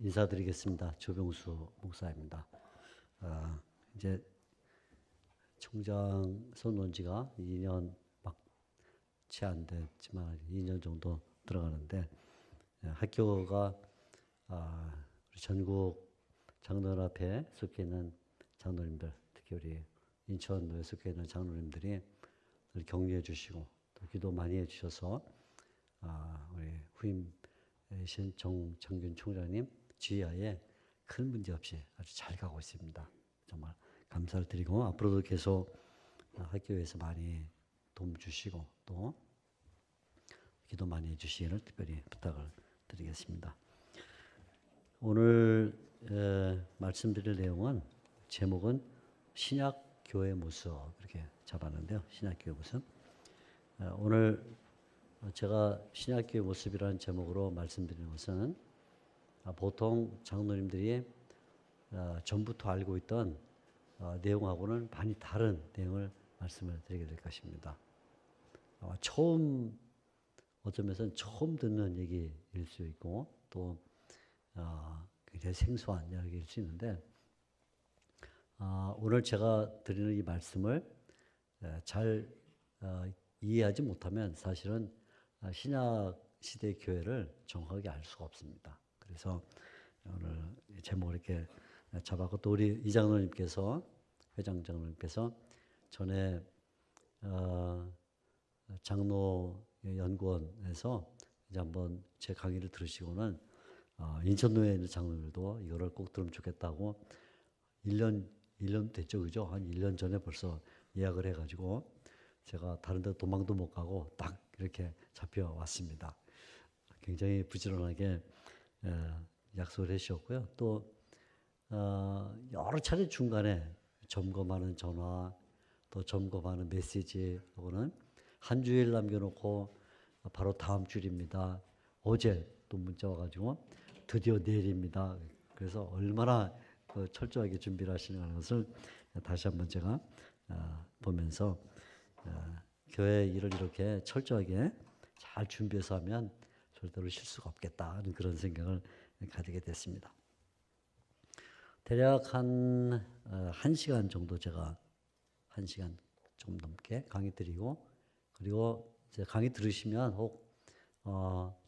인사드리겠습니다. 조병수 목사입니다. 이제 총장 선언 지가 2년 막 채 안 됐지만 2년 정도 들어가는데 학교가 우리 전국 장로연합회에 속해 있는 장로님들, 특히 우리 인천노에 속해 있는 장로님들이 늘 격려해 주시고 또 기도 많이 해 주셔서 우리 후임이신 정창균 총장님 지휘하에 큰 문제 없이 아주 잘 가고 있습니다. 정말 감사를 드리고 앞으로도 계속 학교에서 많이 도움 주시고 또 기도 많이 해주시기를 특별히 부탁을 드리겠습니다. 오늘 말씀드릴 내용은 제목은 신약교회 모습 이렇게 잡았는데요. 신약교회 모습. 오늘 제가 신약교회 모습이라는 제목으로 말씀드리는 것은 보통 장로님들이 전부터 알고 있던 내용하고는 많이 다른 내용을 말씀을 드리게 될 것입니다. 어쩌면은 처음 듣는 얘기일 수 있고 또 굉장히 생소한 이야기일 수 있는데 오늘 제가 드리는 이 말씀을 잘 이해하지 못하면 사실은 신약 시대 교회를 정확하게 알 수가 없습니다. 그래서 오늘 제목을 이렇게 잡았고 또 우리 이장로님께서 회장 장로님께서 전에 장로 연구원에서 이제 한번 제 강의를 들으시고는 인천노에 있는 장로들도 이거를 꼭 들으면 좋겠다고 1년 됐죠, 그죠? 한 1년 전에 벌써 예약을 해가지고 제가 다른 데 도망도 못 가고 딱 이렇게 잡혀왔습니다. 굉장히 부지런하게 약속을 해주셨고요. 또 여러 차례 중간에 점검하는 전화, 또 점검하는 메시지하고는 한 주일 남겨놓고 바로 다음 주일입니다. 어제 또 문자 와가지고 드디어 내일입니다. 그래서 얼마나 철저하게 준비를 하시는 것을 다시 한번 제가 보면서 교회 일을 이렇게 철저하게 잘 준비해서 하면 절대로 실수가 없겠다 하는 그런 생각을 가지게 됐습니다. 대략 한 1시간 정도 제가 1시간 좀 넘게 강의 드리고 그리고 이제 강의 들으시면 혹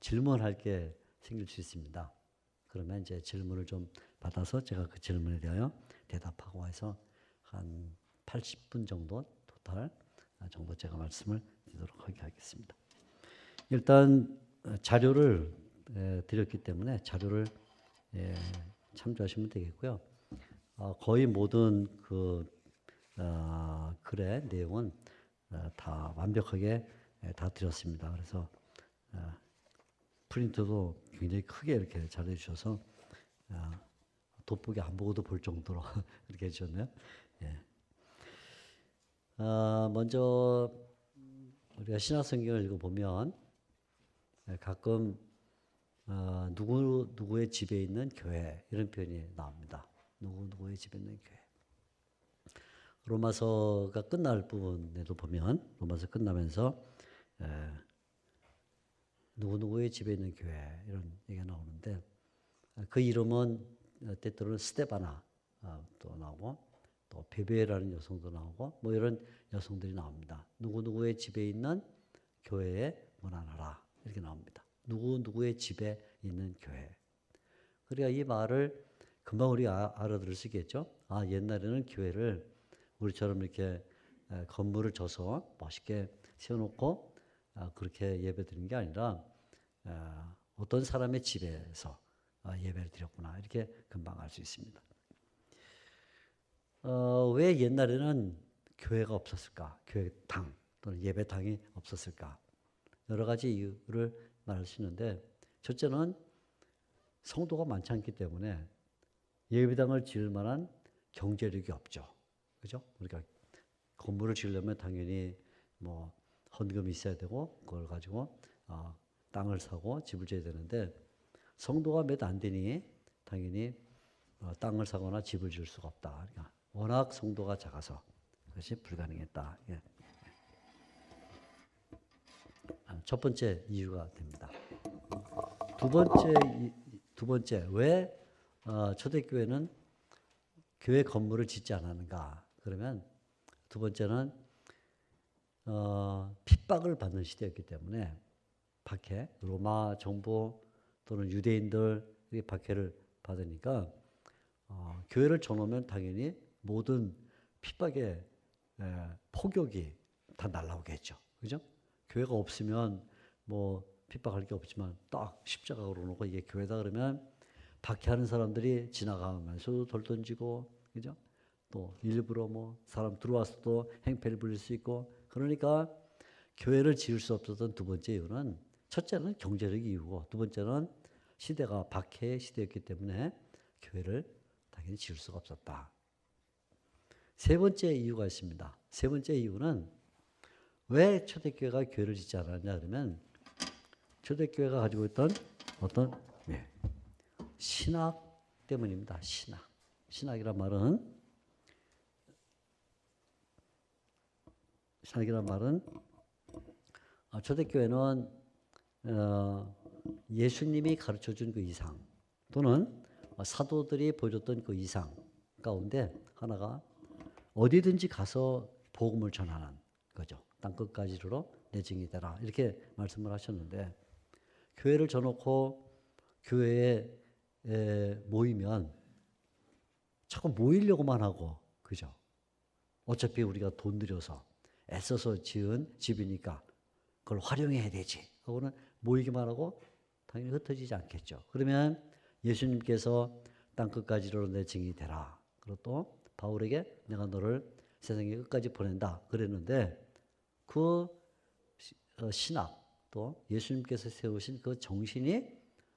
질문할 게 생길 수 있습니다. 그러면 이제 질문을 좀 받아서 제가 그 질문에 대하여 대답하고 해서 한 80분 정도 토탈 정도 제가 말씀을 드리도록 하겠습니다. 일단 자료를 드렸기 때문에 자료를 참조하시면 되겠고요. 거의 모든 그 글의 내용은 다 완벽하게 다 드렸습니다. 그래서 프린트도 굉장히 크게 이렇게 잘 해주셔서 돋보기 안 보고도 볼 정도로 이렇게 해주셨네요. 예. 먼저 우리가 신약성경을 읽어보면 가끔 누구의 집에 있는 교회 이런 표현이 나옵니다. 누구의 집에 있는 교회. 로마서가 끝날 부분에도 보면 로마서 끝나면서 누구의 집에 있는 교회 이런 얘기가 나오는데 그 이름은 때때로는 스테바나 또 나오고 또 베베라는 여성도 나오고 뭐 이런 여성들이 나옵니다. 누구의 집에 있는 교회에 문안하라 이렇게 나옵니다. 누구의 집에 있는 교회. 그러니까 이 말을 금방 우리가 알아들을 수 있겠죠. 옛날에는 교회를 우리처럼 이렇게 건물을 져서 멋있게 세워놓고 그렇게 예배드리는 게 아니라 어떤 사람의 집에서 예배를 드렸구나 이렇게 금방 알 수 있습니다. 왜 옛날에는 교회가 없었을까? 교회당 또는 예배당이 없었을까? 여러 가지 이유를 말할 수 있는데 첫째는 성도가 많지 않기 때문에 예배당을 지을 만한 경제력이 없죠. 그죠? 그러니까 건물을 지으려면 당연히 뭐 헌금이 있어야 되고 그걸 가지고 땅을 사고 집을 지어야 되는데 성도가 몇 안 되니 당연히 땅을 사거나 집을 지을 수가 없다. 그러니까 워낙 성도가 작아서 그것이 불가능했다. 예. 첫 번째 이유가 됩니다. 두 번째 왜 초대교회는 교회 건물을 짓지 않았는가? 그러면 두 번째는 핍박을 받는 시대였기 때문에 박해, 로마 정부 또는 유대인들 이렇게 박해를 받으니까 교회를 쳐놓으면 당연히 모든 핍박의 폭격이 다 날라오겠죠. 그죠? 교회가 없으면 뭐 핍박할 게 없지만 딱 십자가 걸어놓고 이게 교회다 그러면 박해하는 사람들이 지나가면서도 돌 던지고, 그죠? 또 일부러 뭐 사람 들어와서도 행패를 부릴 수 있고, 그러니까 교회를 지을 수 없었던 두 번째 이유는, 첫째는 경제적 이유고 두 번째는 시대가 박해의 시대였기 때문에 교회를 당연히 지을 수가 없었다. 세 번째 이유가 있습니다. 세 번째 이유는 왜 초대교회가 교회를 짓지 않았냐 그러면 초대교회가 가지고 있던 어떤 신학 때문입니다. 신학이란 말은 초대교회는 예수님이 가르쳐준 그 이상 또는 사도들이 보여줬던 그 이상 가운데 하나가 어디든지 가서 복음을 전하는 거죠. 땅끝까지 이르러 내 증인이 되라 이렇게 말씀을 하셨는데, 교회를 져놓고 교회에 모이면 자꾸 모이려고만 하고, 그죠? 어차피 우리가 돈 들여서 애써서 지은 집이니까 그걸 활용해야 되지 하고는 모이기만 하고 당연히 흩어지지 않겠죠. 그러면 예수님께서 땅끝까지 이르러 내 증인이 되라. 그리고 또 바울에게 내가 너를 세상의 끝까지 보낸다 그랬는데, 그 신학 또 예수님께서 세우신 그 정신이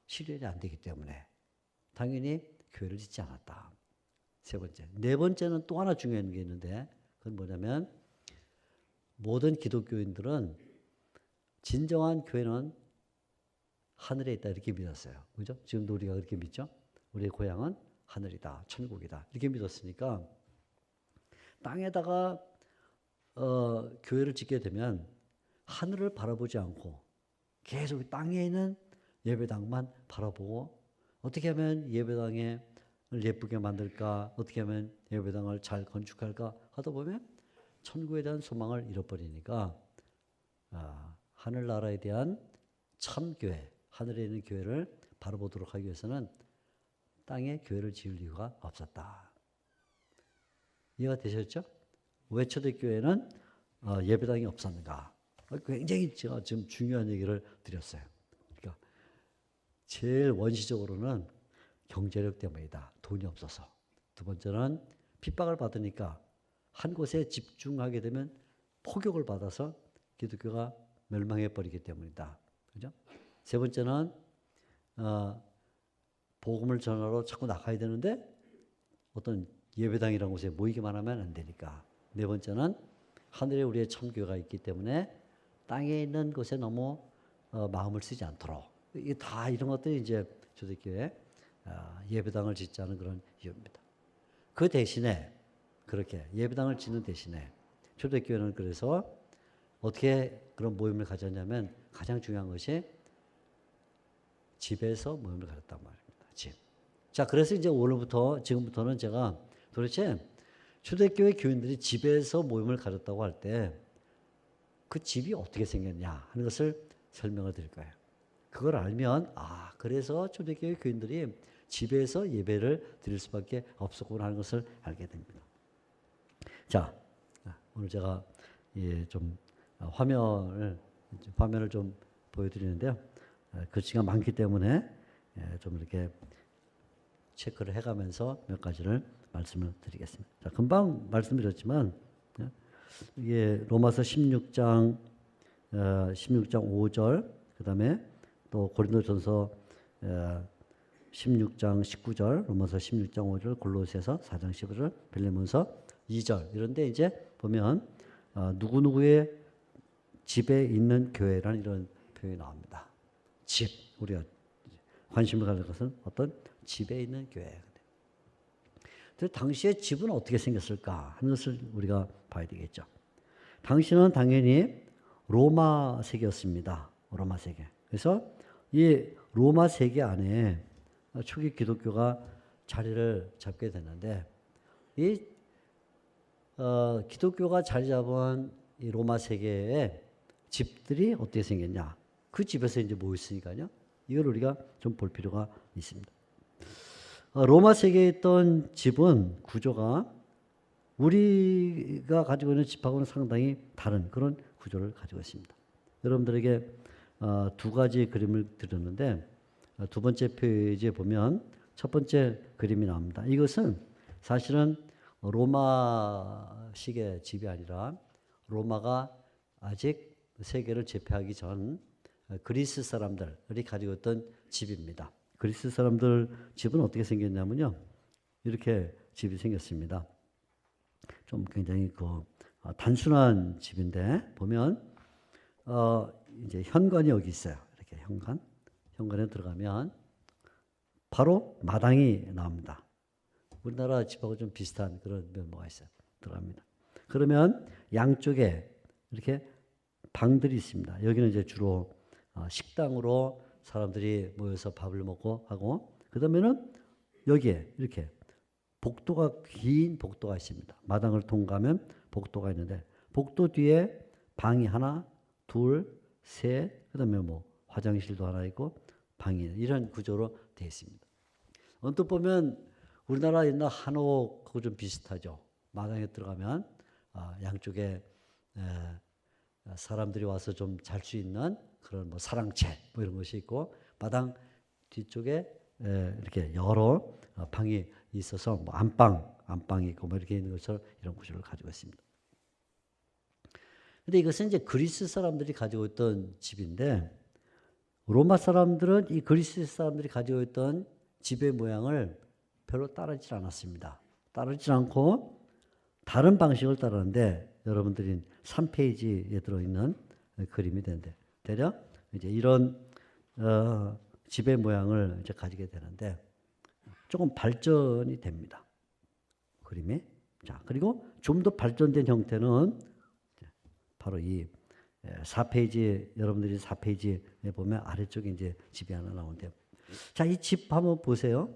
실현이 안 되기 때문에 당연히 교회를 짓지 않았다. 세 번째. 네 번째는 또 하나 중요한 게 있는데, 그건 뭐냐면 모든 기독교인들은 진정한 교회는 하늘에 있다 이렇게 믿었어요. 그죠? 지금도 우리가 그렇게 믿죠? 우리의 고향은 하늘이다, 천국이다 이렇게 믿었으니까 땅에다가 교회를 짓게 되면 하늘을 바라보지 않고 계속 땅에 있는 예배당만 바라보고, 어떻게 하면 예배당을 예쁘게 만들까, 어떻게 하면 예배당을 잘 건축할까 하다 보면 천국에 대한 소망을 잃어버리니까 하늘나라에 대한 참교회, 하늘에 있는 교회를 바라보도록 하기 위해서는 땅에 교회를 지을 이유가 없었다. 이해가 되셨죠? 왜 초대교회는 예배당이 없었는가? 굉장히 제가 지금 중요한 얘기를 드렸어요. 그러니까 제일 원시적으로는 경제력 때문이다. 돈이 없어서. 두 번째는 핍박을 받으니까 한 곳에 집중하게 되면 폭격을 받아서 기독교가 멸망해 버리기 때문이다. 그죠? 세 번째는 복음을 전하러 자꾸 나가야 되는데 어떤 예배당이라는 곳에 모이기만 하면 안 되니까. 네 번째는 하늘에 우리의 참교회가 있기 때문에 땅에 있는 곳에 너무 마음을 쓰지 않도록. 이게 다 이런 것들이 이제 초대교회 예배당을 짓지 않은 그런 이유입니다. 그 대신에 그렇게 예배당을 짓는 대신에 초대교회는 그래서 어떻게 그런 모임을 가졌냐면 가장 중요한 것이 집에서 모임을 가졌단 말입니다. 집. 자, 그래서 이제 오늘부터 지금부터는 제가 도대체 초대교회 교인들이 집에서 모임을 가졌다고 할 때 그 집이 어떻게 생겼냐 하는 것을 설명을 드릴 거예요. 그걸 알면 그래서 초대교회 교인들이 집에서 예배를 드릴 수밖에 없었구나 하는 것을 알게 됩니다. 자, 오늘 제가 좀 화면을 좀 보여드리는데요. 글씨가 많기 때문에 좀 이렇게 체크를 해가면서 몇 가지를 말씀을 드리겠습니다. 자, 금방 말씀드렸지만 이게 로마서 16장 5절, 그 다음에 또 고린도전서 16장 19절, 로마서 16장 5절, 골로새서 4장 15절, 빌레몬서 2절 이런데 이제 보면 누구누구의 집에 있는 교회라는 이런 표현이 나옵니다. 집, 우리가 관심을 가질 것은 어떤 집에 있는 교회. 당시에 집은 어떻게 생겼을까 하는 것을 우리가 봐야 되겠죠. 당시는 당연히 로마 세계였습니다. 로마 세계. 그래서 이 로마 세계 안에 초기 기독교가 자리를 잡게 되는데 이 기독교가 자리 잡은 이 로마 세계의 집들이 어떻게 생겼냐? 그 집에서 이제 모였으니까요. 이걸 우리가 좀 볼 필요가 있습니다. 로마 세계에 있던 집은 구조가 우리가 가지고 있는 집하고는 상당히 다른 그런 구조를 가지고 있습니다. 여러분들에게 두 가지 그림을 드렸는데 두 번째 페이지에 보면 첫 번째 그림이 나옵니다. 이것은 사실은 로마식의 집이 아니라 로마가 아직 세계를 제패하기 전 그리스 사람들이 가지고 있던 집입니다. 그리스 사람들 집은 어떻게 생겼냐면요. 이렇게 집이 생겼습니다. 좀 굉장히 단순한 집인데 보면 이제 현관이 여기 있어요. 이렇게 현관에 들어가면 바로 마당이 나옵니다. 우리나라 집하고 좀 비슷한 그런 면모가 있어요. 들어갑니다. 그러면 양쪽에 이렇게 방들이 있습니다. 여기는 이제 주로 식당으로 사람들이 모여서 밥을 먹고 하고, 그 다음에는 여기에 이렇게 긴 복도가 있습니다. 마당을 통과하면 복도가 있는데, 복도 뒤에 방이 하나, 둘, 셋, 그 다음에 화장실도 하나 있고, 방이 이런 구조로 되어 있습니다. 언뜻 보면 우리나라 옛날 한옥하고 좀 비슷하죠. 마당에 들어가면 양쪽에 사람들이 와서 좀 잘 수 있는 그런 사랑채 이런 것이 있고, 마당 뒤쪽에 이렇게 여러 방이 있어서 안방이 있고 이렇게 있는 것처럼 이런 구조를 가지고 있습니다. 근데 이것은 이제 그리스 사람들이 가지고 있던 집인데, 로마 사람들은 이 그리스 사람들이 가지고 있던 집의 모양을 별로 따르지 않았습니다. 따르지 않고 다른 방식을 따르는데, 여러분들이 3페이지에 들어있는 그림이 되는데, 대략 이제 이런 집의 모양을 이제 가지게 되는데, 조금 발전이 됩니다. 그림이. 자, 그리고 좀 더 발전된 형태는 바로 이 4페이지, 여러분들이 4페이지에 보면 아래쪽에 이제 집이 하나 나오는데요. 자, 이 집 한번 보세요.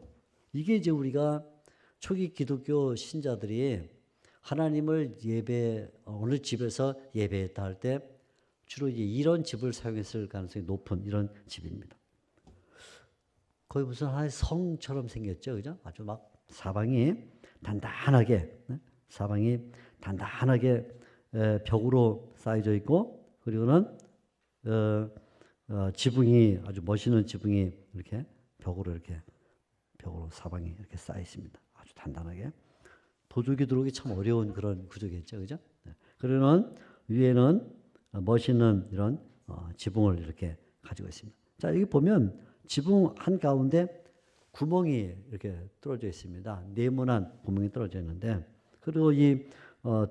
이게 이제 우리가 초기 기독교 신자들이 하나님을 어느 집에서 예배했다 할 때 주로 이제 이런 집을 사용했을 가능성이 높은 이런 집입니다. 거의 무슨 하나의 성처럼 생겼죠, 그죠? 아주 사방이 단단하게 벽으로 쌓여져 있고, 그리고는 지붕이 아주 멋있는 지붕이 이렇게 벽으로 사방이 이렇게 쌓여 있습니다. 아주 단단하게. 도둑이 들어오기 참 어려운 그런 구조겠죠, 그죠? 그러는 위에는 멋있는 이런 지붕을 이렇게 가지고 있습니다. 자, 여기 보면 지붕 한 가운데 구멍이 이렇게 뚫어져 있습니다. 네모난 구멍이 뚫어져 있는데, 그리고 이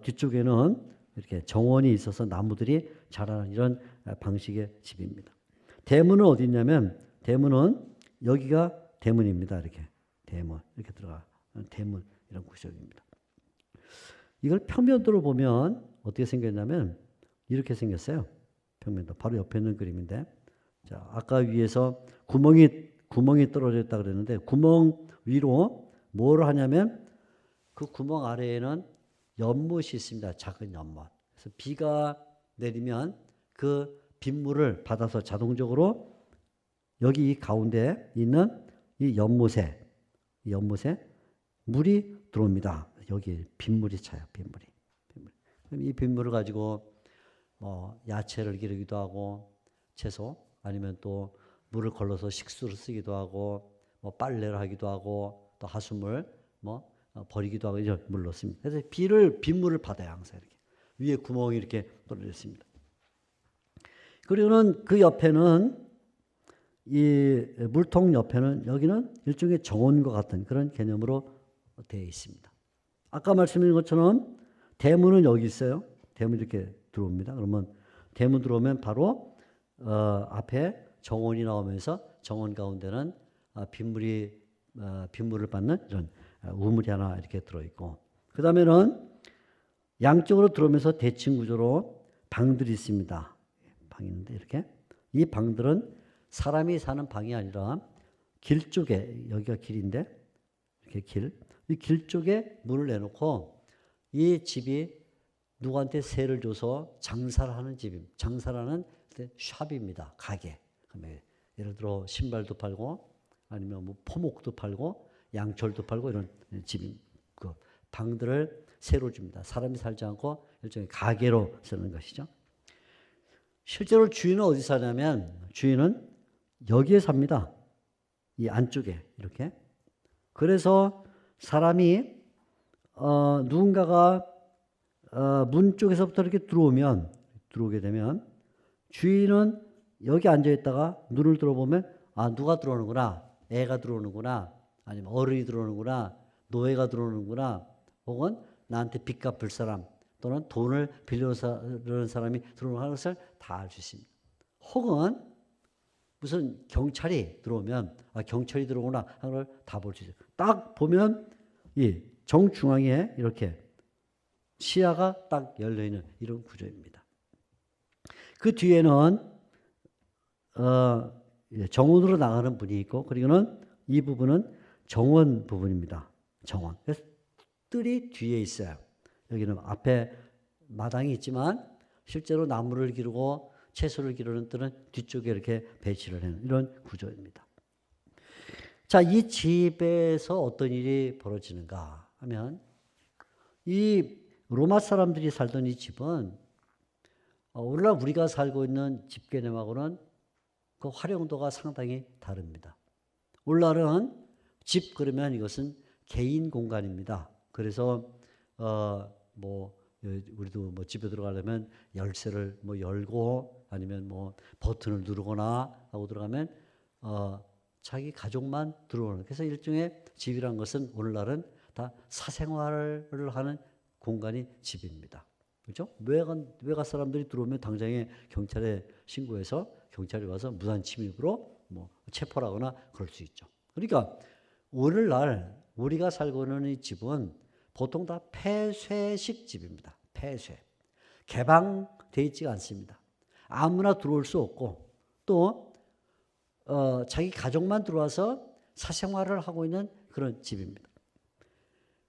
뒤쪽에는 이렇게 정원이 있어서 나무들이 자라는 이런 방식의 집입니다. 대문은 어디 있냐면, 대문은 여기가 대문입니다. 이렇게 대문 이렇게 들어가 대문 이런 구조입니다. 이걸 평면도로 보면 어떻게 생겼냐면 이렇게 생겼어요. 평면도 바로 옆에 있는 그림인데, 자, 아까 위에서 구멍이 떨어져 있다 그랬는데, 구멍 위로 뭘 하냐면 그 구멍 아래에는 연못이 있습니다. 작은 연못. 그래서 비가 내리면 그 빗물을 받아서 자동적으로 여기 이 가운데 있는 이 연못에 물이 들어옵니다. 여기 빗물이 차요. 빗물이. 그럼 이 빗물을 가지고 야채를 기르기도 하고, 채소 아니면 또 물을 걸러서 식수를 쓰기도 하고, 빨래를 하기도 하고, 또 하수물 버리기도 하고 이런 물을 넣습니다. 그래서 빗물을 받아요. 항상 이렇게 위에 구멍이 이렇게 떨어져 있습니다. 그리고는 그 옆에는 이 물통 옆에는 여기는 일종의 정원과 같은 그런 개념으로 되어 있습니다. 아까 말씀드린 것처럼 대문은 여기 있어요. 대문 이렇게 들어옵니다. 그러면 대문 들어오면 바로 앞에 정원이 나오면서 정원 가운데는 빗물을 받는 이런 우물이 하나 이렇게 들어있고, 그 다음에는 양쪽으로 들어오면서 대칭 구조로 방들이 있습니다. 방이 있는데 이렇게 이 방들은 사람이 사는 방이 아니라 길 쪽에, 여기가 길인데 이렇게 길. 이 길 쪽에 문을 내놓고 이 집이 누구한테 세를 줘서 장사를 하는 집입니다. 장사를 하는 샵입니다. 가게. 예를 들어 신발도 팔고 아니면 뭐 포목도 팔고 양철도 팔고 이런 집입니다. 그 방들을 세로 줍니다. 사람이 살지 않고 일종의 가게로 쓰는 것이죠. 실제로 주인은 어디 사냐면 주인은 여기에 삽니다. 이 안쪽에 이렇게. 그래서 사람이 누군가가 문 쪽에서부터 이렇게 들어오게 되면 주인은 여기 앉아 있다가 눈을 들어보면 아 누가 들어오는구나, 애가 들어오는구나, 아니면 어른이 들어오는구나, 노예가 들어오는구나, 혹은 나한테 빚 갚을 사람 또는 돈을 빌려주는 사람이 들어오는 것을 다 알 수 있습니다. 혹은 무슨 경찰이 들어오면 아 경찰이 들어오구나 하는 걸 다 볼 수 있어요. 딱 보면 이 정중앙에 이렇게 시야가 딱 열려있는 이런 구조입니다. 그 뒤에는 정원으로 나가는 문이 있고 그리고는 이 부분은 정원 부분입니다. 정원. 그래서 뜰이 뒤에 있어요. 여기는 앞에 마당이 있지만 실제로 나무를 기르고 채소를 기르는 뜰은 뒤쪽에 이렇게 배치를 하는 이런 구조입니다. 자, 이 집에서 어떤 일이 벌어지는가 하면 이 로마 사람들이 살던 이 집은 오늘날 우리가 살고 있는 집 개념하고는 그 활용도가 상당히 다릅니다. 오늘날은 집 그러면 이것은 개인 공간입니다. 그래서 우리도 뭐 집에 들어가려면 열쇠를 뭐 열고 아니면 뭐 버튼을 누르거나 하고 들어가면 자기 가족만 들어오는. 그래서 일종의 집이란 것은 오늘날은 다 사생활을 하는 공간이 집입니다. 그렇죠? 외가 사람들이 들어오면 당장에 경찰에 신고해서 경찰이 와서 무단 침입으로 뭐 체포를 하거나 그럴 수 있죠. 그러니까 오늘날 우리가 살고 있는 이 집은 보통 다 폐쇄식 집입니다. 폐쇄. 개방되어 있지가 않습니다. 아무나 들어올 수 없고 또 자기 가족만 들어와서 사생활을 하고 있는 그런 집입니다.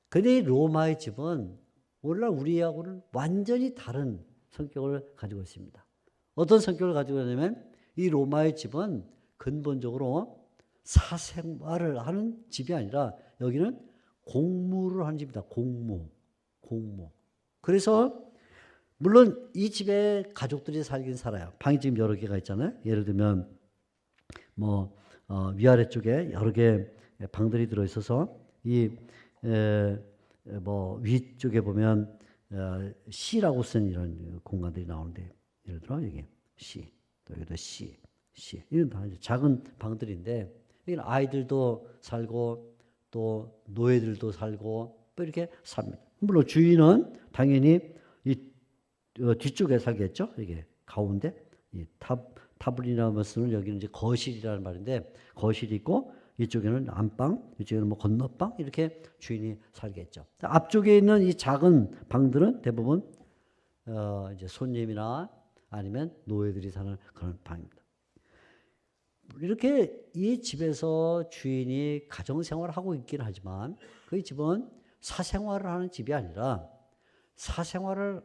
그런데 이 로마의 집은 오늘날 우리하고는 완전히 다른 성격을 가지고 있습니다. 어떤 성격을 가지고 있냐면 이 로마의 집은 근본적으로 사생활을 하는 집이 아니라 여기는 공무를 하는 집이다. 공무. 그래서 물론 이 집에 가족들이 살긴 살아요. 방이 지금 여러 개가 있잖아요. 예를 들면 위아래 쪽에 여러 개 방들이 들어 있어서 위쪽에 보면 C라고 쓴 이런 공간들이 나오는데 예를 들어 여기 C, 또 여기도 C. 이런 다 작은 방들인데 여기는 아이들도 살고 또 노예들도 살고 또 이렇게 삽니다. 물론 주인은 당연히 이 뒤쪽에 살겠죠. 이게 가운데 이 타블이라는 쓰는 여기는 이제 거실이라는 말인데 거실이 있고 이쪽에는 안방, 이쪽에는 뭐 건너방 이렇게 주인이 살겠죠. 앞쪽에 있는 이 작은 방들은 대부분 이제 손님이나 아니면 노예들이 사는 그런 방입니다. 이렇게 이 집에서 주인이 가정생활을 하고 있긴 하지만 그 집은 사생활을 하는 집이 아니라 사생활을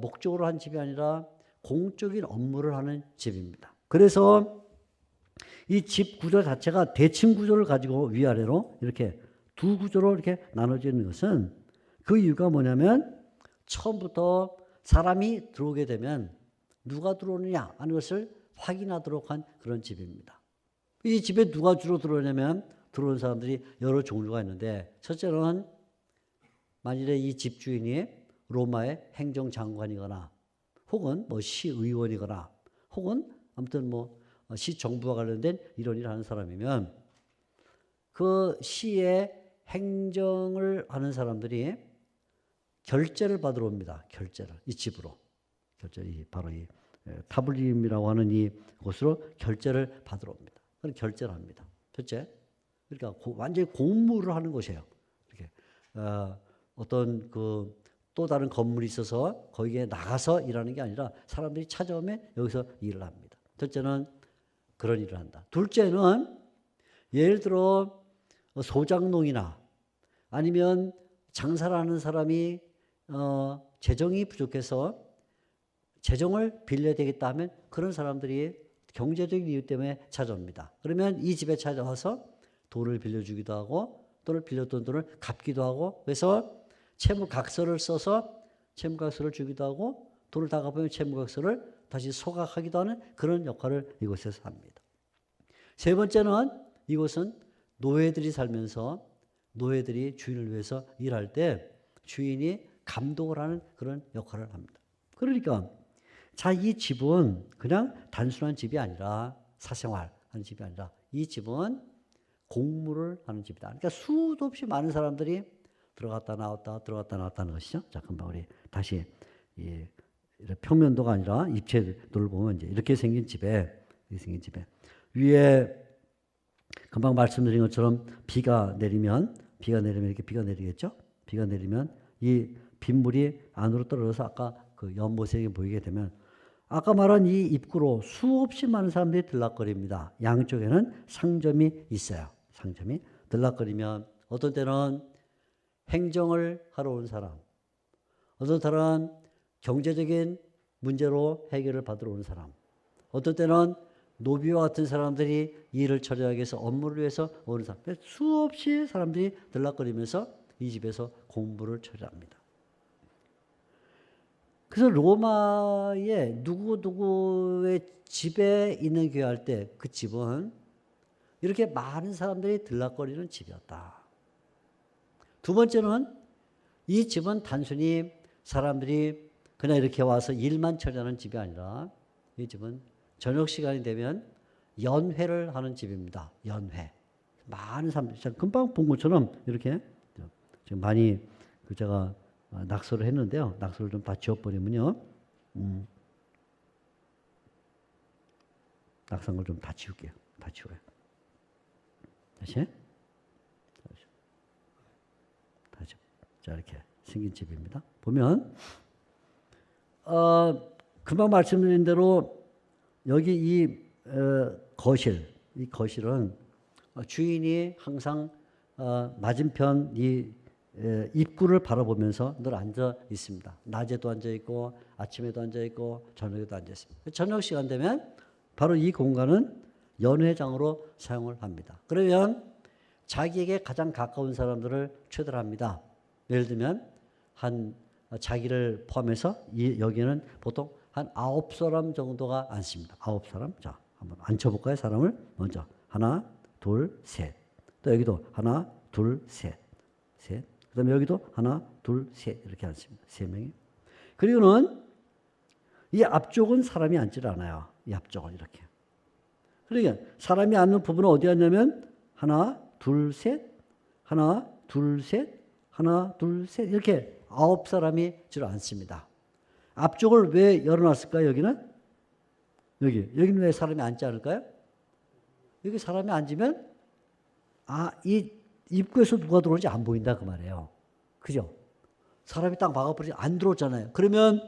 목적으로 한 집이 아니라 공적인 업무를 하는 집입니다. 그래서 이 집 구조 자체가 대칭 구조를 가지고 위아래로 이렇게 두 구조로 이렇게 나눠져 있는 것은 그 이유가 뭐냐면 처음부터 사람이 들어오게 되면 누가 들어오느냐 하는 것을 확인하도록 한 그런 집입니다. 이 집에 누가 주로 들어오냐면 들어오는 사람들이 여러 종류가 있는데 첫째는 만일에 이 집주인이 로마의 행정장관이거나 혹은 뭐 시의원이거나 혹은 아무튼 뭐 시정부와 관련된 이런 일을 하는 사람이면 그 시의 행정을 하는 사람들이 결제를 받으러 옵니다. 결제를 이 집으로 바로 이 타블림이라고 하는 이 곳으로 결제를 받으러 옵니다. 그럼 결제를 합니다. 첫째, 그러니까 완전히 공무를 하는 곳이에요. 이렇게 어떤 또 다른 건물이 있어서 거기에 나가서 일하는 게 아니라 사람들이 찾아오면 여기서 일을 합니다. 첫째는 그런 일을 한다. 둘째는 예를 들어 소장농이나 아니면 장사를 하는 사람이 재정이 부족해서 재정을 빌려야 되겠다 하면 그런 사람들이 경제적인 이유 때문에 찾아옵니다. 그러면 이 집에 찾아와서 돈을 빌려주기도 하고 돈을 빌렸던 돈을 갚기도 하고 그래서 채무각서를 써서 채무각서를 주기도 하고 돈을 다 갚으면 채무각서를 다시 소각하기도 하는 그런 역할을 이곳에서 합니다. 세 번째는 이곳은 노예들이 살면서 노예들이 주인을 위해서 일할 때 주인이 감독을 하는 그런 역할을 합니다. 그러니까 자, 이 집은 그냥 단순한 집이 아니라 사생활하는 집이 아니라 이 집은 공무를 하는 집이다. 그러니까 수도 없이 많은 사람들이 들어갔다 나왔다 들어갔다 나왔다 하는 것이죠. 자, 금방 우리 다시 이 평면도가 아니라 입체도를 보면 이제 이렇게 생긴 집에 위에 금방 말씀드린 것처럼 비가 내리면 이렇게 비가 내리겠죠. 비가 내리면 이 빗물이 안으로 떨어져서 아까 그 연못에 보이게 되면 아까 말한 이 입구로 수없이 많은 사람들이 들락거립니다. 양쪽에는 상점이 있어요. 상점이 들락거리면 어떤 때는 행정을 하러 온 사람, 어떤 때는 경제적인 문제로 해결을 받으러 온 사람, 어떤 때는 노비와 같은 사람들이 일을 처리하기 위해서 업무를 위해서 오는 사람, 수없이 사람들이 들락거리면서 이 집에서 공부를 처리합니다. 그래서 로마의 누구누구의 집에 있는 교회 할 때 그 집은 이렇게 많은 사람들이 들락거리는 집이었다. 두 번째는 이 집은 단순히 사람들이 그냥 이렇게 와서 일만 처리하는 집이 아니라 이 집은 저녁 시간이 되면 연회를 하는 집입니다. 연회. 많은 사람들이 금방 본 것처럼 이렇게 지금 많이 제가 낙서를 했는데요. 낙서를 좀 다 지워버리면요. 낙서한 걸 좀 다 지울게요. 다 지워요. 다시. 자, 이렇게 생긴 집입니다. 보면, 금방 말씀드린 대로 여기 이 거실은 주인이 항상 맞은편 이 입구를 바라보면서 늘 앉아 있습니다. 낮에도 앉아 있고 아침에도 앉아 있고 저녁에도 앉아 있습니다. 저녁 시간 되면 바로 이 공간은 연회장으로 사용을 합니다. 그러면 자기에게 가장 가까운 사람들을 초대합니다. 예를 들면 자기를 포함해서 여기는 보통 한 9사람 정도가 앉습니다. 9사람. 자, 한번 앉혀볼까요? 사람을 먼저 하나, 둘, 셋. 또 여기도 하나, 둘, 셋. 그 다음에 여기도 하나, 둘, 셋. 이렇게 앉습니다. 3명이. 그리고는 이 앞쪽은 사람이 앉질 않아요. 이 앞쪽은 이렇게. 그러니까 사람이 앉는 부분은 어디 앉냐면 하나, 둘, 셋. 하나, 둘, 셋. 하나, 둘, 셋. 이렇게 9사람이 주로 앉습니다. 앞쪽을 왜 열어놨을까요? 여기는 왜 사람이 앉지 않을까요? 여기 사람이 앉으면 이 입구에서 누가 들어오는지 안 보인다 그 말이에요. 그죠? 사람이 딱 막아버리지 안 들어오잖아요. 그러면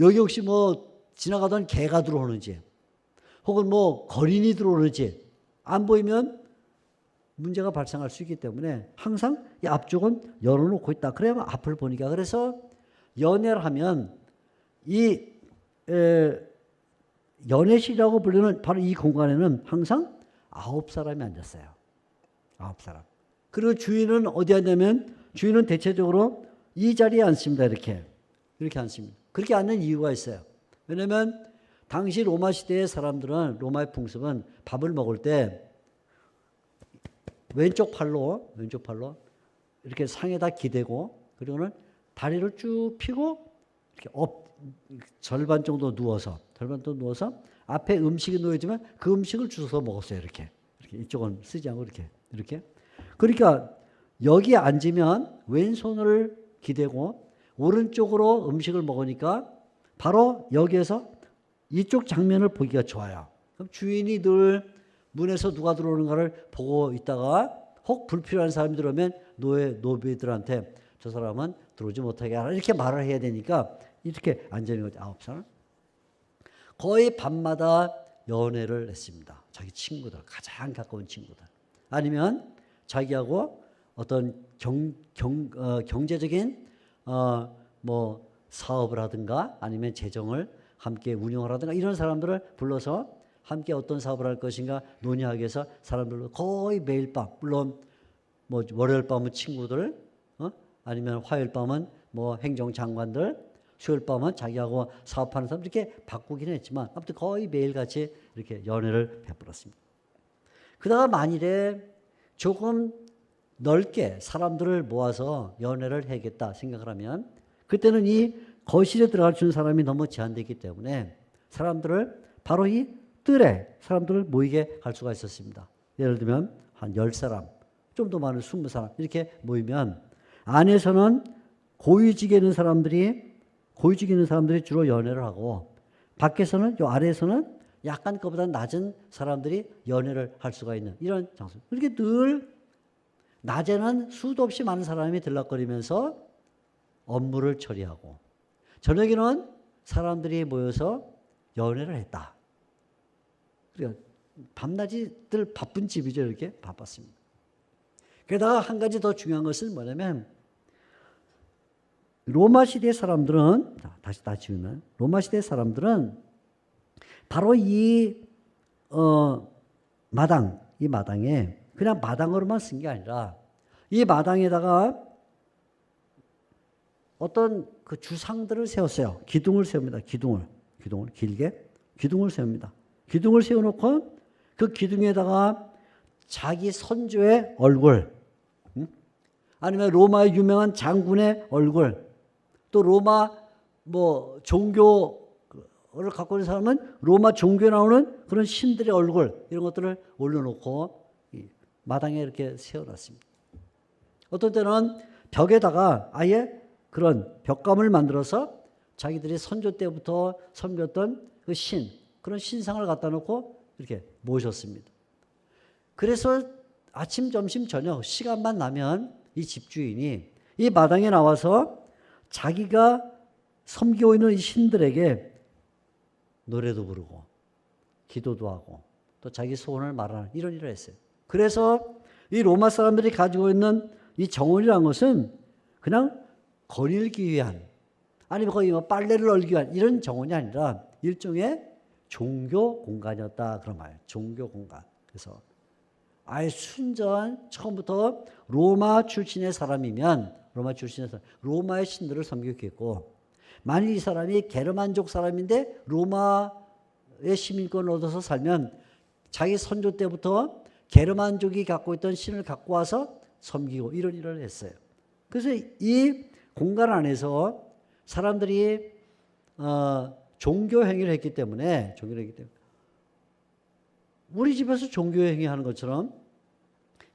여기 혹시 뭐 지나가던 개가 들어오는지 혹은 뭐 거린이 들어오는지 안 보이면 문제가 발생할 수 있기 때문에 항상 이 앞쪽은 열어놓고 있다. 그래야만 앞을 보니까. 그래서 연회를 하면 이 연회실이라고 불리는 바로 이 공간에는 항상 9사람이 앉았어요. 9사람. 그리고 주인은 어디 앉냐면 주인은 대체적으로 이 자리에 앉습니다. 이렇게 앉습니다. 그렇게 앉는 이유가 있어요. 왜냐하면 당시 로마 시대의 사람들은 로마의 풍습은 밥을 먹을 때 왼쪽 팔로 이렇게 상에다 기대고 그리고는 다리를 쭉 펴고 이렇게 절반 정도 누워서 앞에 음식이 놓여지면 그 음식을 주워서 먹었어요. 이렇게 이쪽은 쓰지 않고 이렇게. 그러니까 여기 앉으면 왼손을 기대고 오른쪽으로 음식을 먹으니까 바로 여기에서 이쪽 장면을 보기가 좋아요. 그럼 주인이 늘 문에서 누가 들어오는가를 보고 있다가 혹 불필요한 사람이 들어오면 노비들한테 저 사람은 들어오지 못하게 하라 이렇게 말을 해야 되니까 이렇게 앉아있는 거죠. 9사람. 거의 밤마다 연회를 했습니다. 자기 친구들, 가장 가까운 친구들. 아니면 자기하고 어떤 경제적인 뭐 사업을 하든가 아니면 재정을 함께 운영을 하든가 이런 사람들을 불러서 함께 어떤 사업을 할 것인가 논의하기 위해서 사람들로 거의 매일 밤, 물론 뭐 월요일 밤은 친구들, 아니면 화요일 밤은 뭐 행정장관들, 수요일 밤은 자기하고 사업하는 사람 이렇게 바꾸긴 했지만 아무튼 거의 매일같이 이렇게 연애를 베풀었습니다. 그러다가 만일에 조금 넓게 사람들을 모아서 연애를 해야겠다 생각을 하면 그때는 이 거실에 들어갈 수 있는 사람이 너무 제한되기 때문에 사람들을 바로 이 뜰에 사람들을 모이게 할 수가 있었습니다. 예를 들면 한 10사람, 좀 더 많은 20사람 이렇게 모이면 안에서는 고위직에 있는 사람들이 주로 연애를 하고 밖에서는 요 아래에서는 약간 그보다 낮은 사람들이 연애를 할 수가 있는 이런 장소. 이렇게 늘 낮에는 수도 없이 많은 사람이 들락거리면서 업무를 처리하고 저녁에는 사람들이 모여서 연애를 했다. 그러니까 밤낮이 늘 바쁜 집이죠. 이렇게 바빴습니다. 게다가 한 가지 더 중요한 것은 뭐냐면 로마 시대 사람들은 다시 지우면 로마 시대 사람들은 바로 이 마당에 그냥 마당으로만 쓴 게 아니라 이 마당에다가 어떤 그 주상들을 세웠어요. 기둥을 세웁니다. 기둥을 길게 기둥을 세웁니다. 기둥을 세워놓고 그 기둥에다가 자기 선조의 얼굴, 아니면 로마의 유명한 장군의 얼굴, 또 로마 뭐 종교를 갖고 있는 사람은 로마 종교에 나오는 그런 신들의 얼굴 이런 것들을 올려놓고 마당에 이렇게 세워놨습니다. 어떤 때는 벽에다가 아예 그런 벽감을 만들어서 자기들이 선조 때부터 섬겼던 그 그런 신상을 갖다 놓고 이렇게 모셨습니다. 그래서 아침, 점심, 저녁 시간만 나면 이 집주인이 이 마당에 나와서 자기가 섬기고 있는 이 신들에게 노래도 부르고 기도도 하고 또 자기 소원을 말하는 이런 일을 했어요. 그래서 이 로마 사람들이 가지고 있는 이 정원이라는 것은 그냥 거닐기 위한 아니면 거의 뭐 빨래를 널기 위한 이런 정원이 아니라 일종의 종교 공간이었다 그런 말이에요. 종교 공간. 그래서 아예 순전 처음부터 로마 출신의 사람이면 로마의 신들을 섬겼겠고 만일 이 사람이 게르만족 사람인데 로마의 시민권을 얻어서 살면 자기 선조 때부터 게르만족이 갖고 있던 신을 갖고 와서 섬기고 이런 일을 했어요. 그래서 이 공간 안에서 사람들이 종교 행위를 했기 때문에 우리 집에서 종교 행위하는 것처럼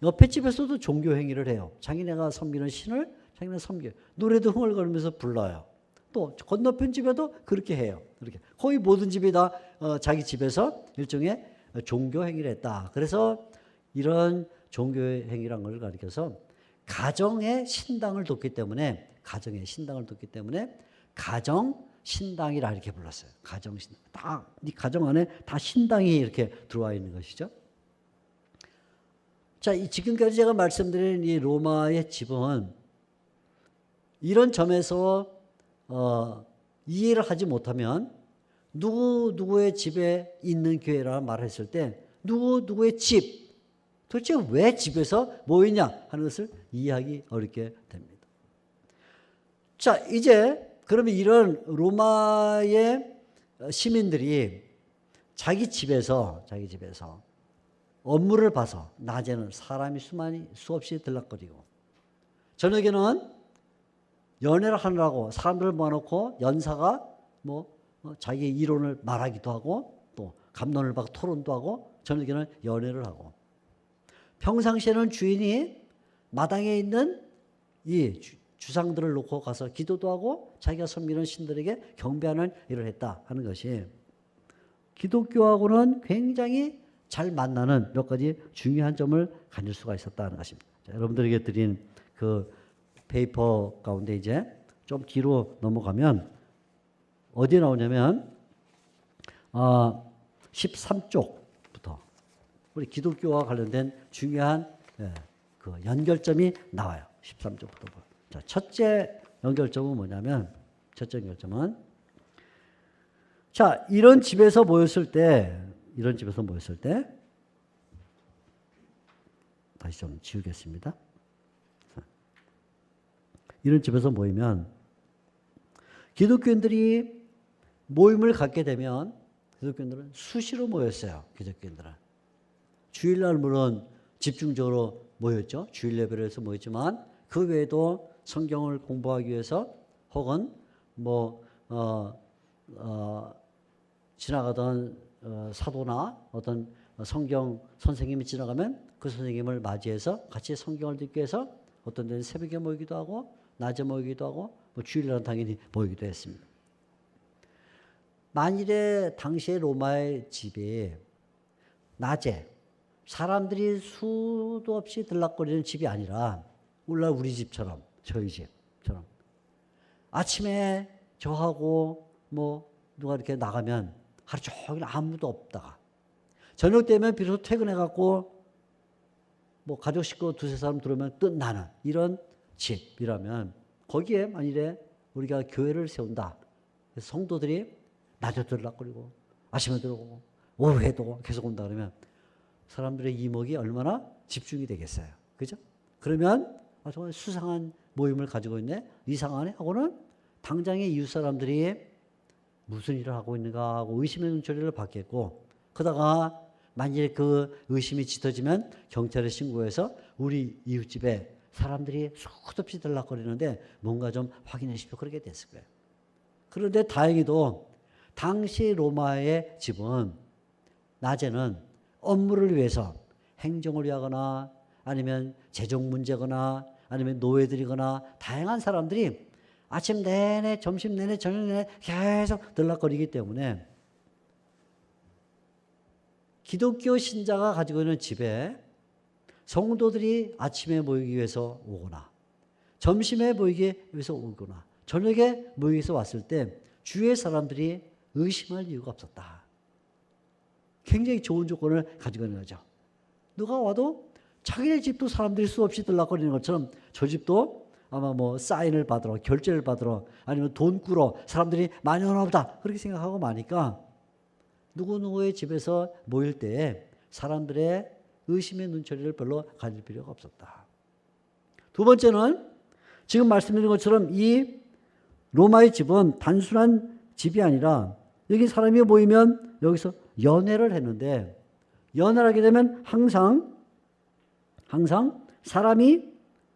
옆에 집에서도 종교 행위를 해요. 자기네가 섬기는 신을 자기네 섬겨요. 노래도 흥얼거리면서 불러요. 또 건너편 집에도 그렇게 해요. 이렇게 거의 모든 집이 다 자기 집에서 일종의 종교 행위를 했다. 그래서 이런 종교 행위란 걸 가리켜서 가정의 신당을 뒀기 때문에 가정 신당이라 이렇게 불렀어요. 가정 신당. 딱 이 가정 안에 다 신당이 이렇게 들어와 있는 것이죠. 자, 지금까지 제가 말씀드린 이 로마의 집은 이런 점에서 이해를 하지 못하면 누구의 집에 있는 교회라 말했을 때 누구의 집, 도대체 왜 집에서 모이냐 하는 것을 이해하기 어렵게 됩니다. 자, 이제 그러면 이런 로마의 시민들이 자기 집에서 업무를 봐서 낮에는 사람이 수없이 들락거리고 저녁에는 연애를 하느라고 사람들을 모아놓고 연사가 자기 이론을 말하기도 하고 또 갑론을 받고 토론도 하고 저녁에는 연애를 하고 평상시에는 주인이 마당에 있는 이 주상들을 놓고 가서 기도도 하고 자기가 섬기는 신들에게 경배하는 일을 했다 하는 것이 기독교하고는 굉장히 잘 만나는 몇 가지 중요한 점을 가질 수가 있었다는 것입니다. 자, 여러분들에게 드린 그 페이퍼 가운데 이제 좀 뒤로 넘어가면 어디에 나오냐면 13쪽부터 우리 기독교와 관련된 중요한 그 연결점이 나와요. 13절부터. 자, 첫째 연결점은 뭐냐면, 첫째 연결점은, 자, 이런 집에서 모였을 때, 다시 좀 지우겠습니다. 이런 집에서 모이면, 기독교인들이 모임을 갖게 되면, 기독교인들은 수시로 모였어요. 기독교인들은. 주일날 물론 집중적으로 모였죠. 주일 예배를 해서 모였지만, 그 외에도 성경을 공부하기 위해서 혹은 지나가던 사도나 어떤 성경 선생님이 지나가면 그 선생님을 맞이해서 같이 성경을 듣기 위해서 어떤 데는 새벽에 모이기도 하고 낮에 모이기도 하고 주일날은 당연히 모이기도 했습니다. 만일에 당시에 로마의 집이 낮에 사람들이 수도 없이 들락거리는 집이 아니라 오늘날 우리 집처럼, 저희 집처럼 아침에 저하고 누가 이렇게 나가면 하루 종일 아무도 없다가 저녁 되면 비로소 퇴근해갖고 가족 식구 두세 사람 들어오면 끝나는 이런 집이라면 거기에 만일에 우리가 교회를 세운다. 그래서 성도들이 낮에 들락거리고 아침에 들어오고 오후에도 계속 온다 그러면 사람들의 이목이 얼마나 집중이 되겠어요. 그죠? 그러면 정말 수상한 모임을 가지고 있네. 이상하네 하고는 당장의 이웃 사람들이 무슨 일을 하고 있는가 하고 의심의 눈초리를 받겠고 그러다가 만일 그 의심이 짙어지면 경찰에 신고해서 우리 이웃집에 사람들이 수도 없이 들락거리는데 뭔가 좀 확인해 주십시오. 그렇게 됐을 거예요. 그런데 다행히도 당시 로마의 집은 낮에는 업무를 위해서 행정을 위하거나 아니면 재정 문제거나 아니면 노예들이거나 다양한 사람들이 아침 내내 점심 내내 저녁 내내 계속 들락거리기 때문에 기독교 신자가 가지고 있는 집에 성도들이 아침에 모이기 위해서 오거나 점심에 모이기 위해서 오거나 저녁에 모이기 위해서 왔을 때 주위의 사람들이 의심할 이유가 없었다. 굉장히 좋은 조건을 가지고 있는 거죠. 누가 와도 자기네 집도 사람들이 수없이 들락거리는 것처럼 저 집도 아마 사인을 받으러 결제를 받으러 아니면 돈 꾸러 사람들이 많이 오나 보다 그렇게 생각하고 마니까 누구누구의 집에서 모일 때에 사람들의 의심의 눈초리를 별로 가질 필요가 없었다. 두 번째는 지금 말씀드린 것처럼 이 로마의 집은 단순한 집이 아니라 여기 사람이 모이면 여기서 연회를 했는데 연회를 하게 되면 항상 사람이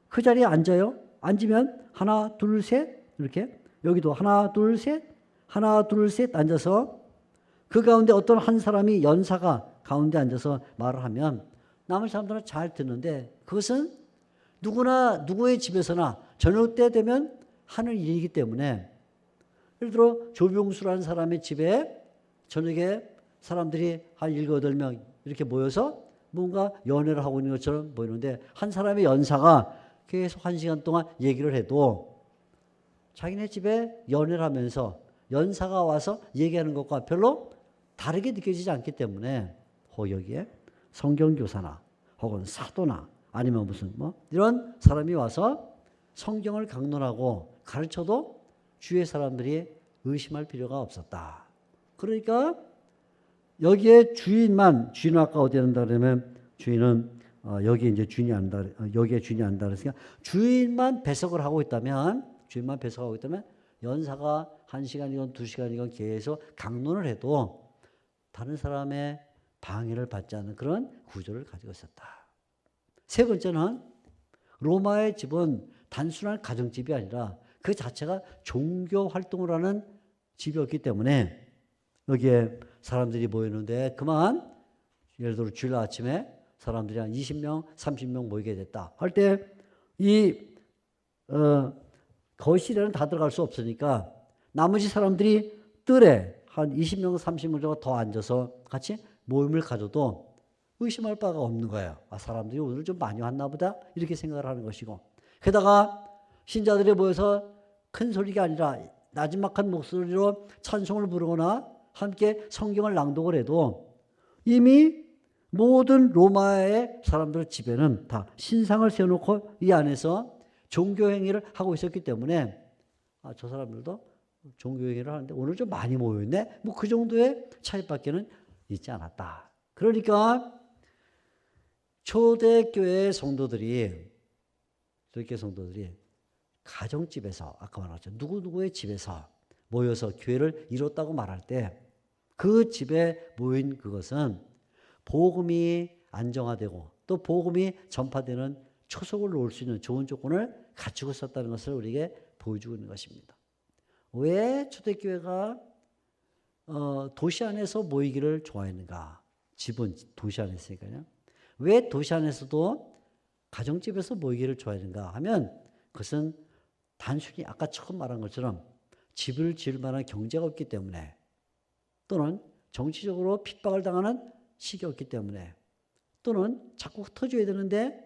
그 자리에 앉아요. 앉으면 하나 둘 셋 이렇게 여기도 하나 둘 셋 앉아서 그 가운데 어떤 한 사람이 연사가 가운데 앉아서 말을 하면 남은 사람들은 잘 듣는데 그것은 누구나 누구의 집에서나 저녁 때 되면 하는 일이기 때문에 예를 들어 조병수라는 사람의 집에 저녁에 사람들이 한 7, 8명 이렇게 모여서 뭔가 연애를 하고 있는 것처럼 보이는데 한 사람의 연사가 계속 1시간 동안 얘기를 해도 자기네 집에 연애를 하면서 연사가 와서 얘기하는 것과 별로 다르게 느껴지지 않기 때문에 여기에 성경교사나 혹은 사도나 아니면 무슨 이런 사람이 와서 성경을 강론하고 가르쳐도 주위의 사람들이 의심할 필요가 없었다. 그러니까 여기에 주인은 아까 어디 한다 그러면 주인은 여기에 이제 주인이 안다 여기에 주인이 안다 그랬으니까 주인만 배석을 하고 있다면 연사가 1시간이건 2시간이건 계속 강론을 해도 다른 사람의 방해를 받지 않는 그런 구조를 가지고 있었다. 세 번째는 로마의 집은 단순한 가정집이 아니라 그 자체가 종교 활동을 하는 집이었기 때문에 여기에 사람들이 모이는데 그만 예를 들어 주일 아침에 사람들이 한 20명, 30명 모이게 됐다 할 때 이 거실에는 다 들어갈 수 없으니까 나머지 사람들이 뜰에 한 20명, 30명 정도 더 앉아서 같이 모임을 가져도 의심할 바가 없는 거예요. 사람들이 오늘 좀 많이 왔나 보다 이렇게 생각을 하는 것이고 게다가 신자들이 모여서 큰 소리가 아니라 나지막한 목소리로 찬송을 부르거나 함께 성경을 낭독을 해도 이미 모든 로마의 사람들 집에는 다 신상을 세워놓고 이 안에서 종교행위를 하고 있었기 때문에 저 사람들도 종교행위를 하는데 오늘 좀 많이 모여있네. 뭐 그 정도의 차이밖에는 있지 않았다. 그러니까 초대교회 성도들이 가정집에서 아까 말했죠. 누구누구의 집에서 모여서 교회를 이뤘다고 말할 때 그 집에 모인 그것은 복음이 안정화되고 또 복음이 전파되는 초석을 놓을 수 있는 좋은 조건을 갖추고 있었다는 것을 우리에게 보여주고 있는 것입니다. 왜 초대교회가 도시 안에서 모이기를 좋아했는가? 집은 도시 안에 있으니까요. 왜 도시 안에서도 가정집에서 모이기를 좋아했는가 하면 그것은 단순히 아까 처음 말한 것처럼 집을 지을 만한 경제가 없기 때문에 또는 정치적으로 핍박을 당하는 시기 없기 때문에 또는 자꾸 흩어져야 되는데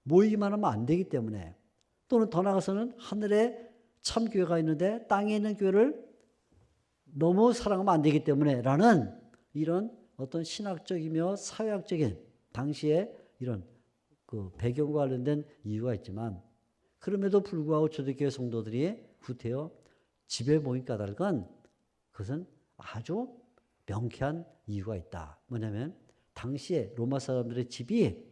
모이기만 하면 안 되기 때문에 또는 더 나아가서는 하늘에 참 교회가 있는데 땅에 있는 교회를 너무 사랑하면 안 되기 때문에 라는 이런 어떤 신학적이며 사회학적인 당시에 이런 그 배경과 관련된 이유가 있지만 그럼에도 불구하고 초대교회 성도들이 후퇴어 집에 모인 까닭은 그것은 아주 명쾌한 이유가 있다. 뭐냐면 당시에 로마 사람들의 집이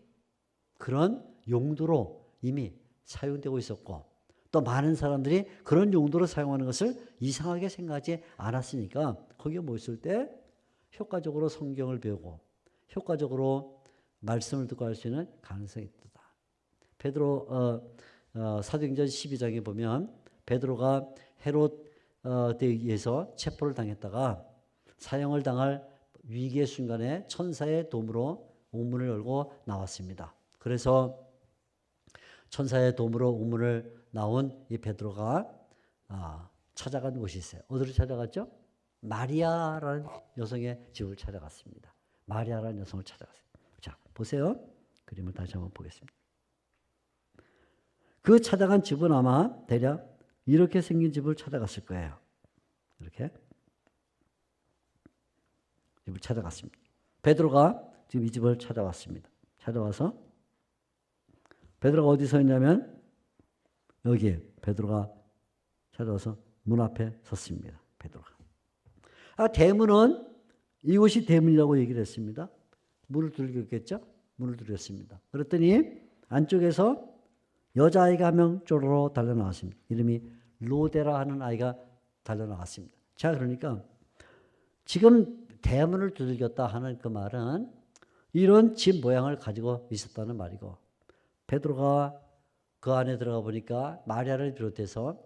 그런 용도로 이미 사용되고 있었고 또 많은 사람들이 그런 용도로 사용하는 것을 이상하게 생각하지 않았으니까 거기에 모였을 때 효과적으로 성경을 배우고 효과적으로 말씀을 듣고 할 수 있는 가능성이 있다. 베드로 사도행전 12장에 보면 베드로가 헤롯에 의해서 체포를 당했다가 사형을 당할 위기의 순간에 천사의 도움으로 옥문을 열고 나왔습니다. 그래서 천사의 도움으로 옥문을 나온 이 베드로가 찾아간 곳이 있어요. 어디로 찾아갔죠? 마리아라는 여성의 집을 찾아갔습니다. 마리아라는 여성을 찾아갔어요. 자, 보세요. 그림을 다시 한번 보겠습니다. 그 찾아간 집은 아마 대략 이렇게 생긴 집을 찾아갔을 거예요. 이렇게 집을 찾아갔습니다. 베드로가 지금 이 집을 찾아왔습니다. 찾아와서 베드로가 어디 서 있냐면 여기 베드로가 찾아와서 문 앞에 섰습니다. 베드로가. 대문은 이곳이 대문이라고 얘기를 했습니다. 문을 두들겼겠죠? 문을 두드렸습니다. 그랬더니 안쪽에서 여자아이가 한 명 쪼로로 달려나왔습니다. 이름이 로데라 하는 아이가 달려나왔습니다. 자, 그러니까 지금 대문을 두들겼다 하는 그 말은 이런 집 모양을 가지고 있었다는 말이고 베드로가 그 안에 들어가 보니까 마리아를 비롯해서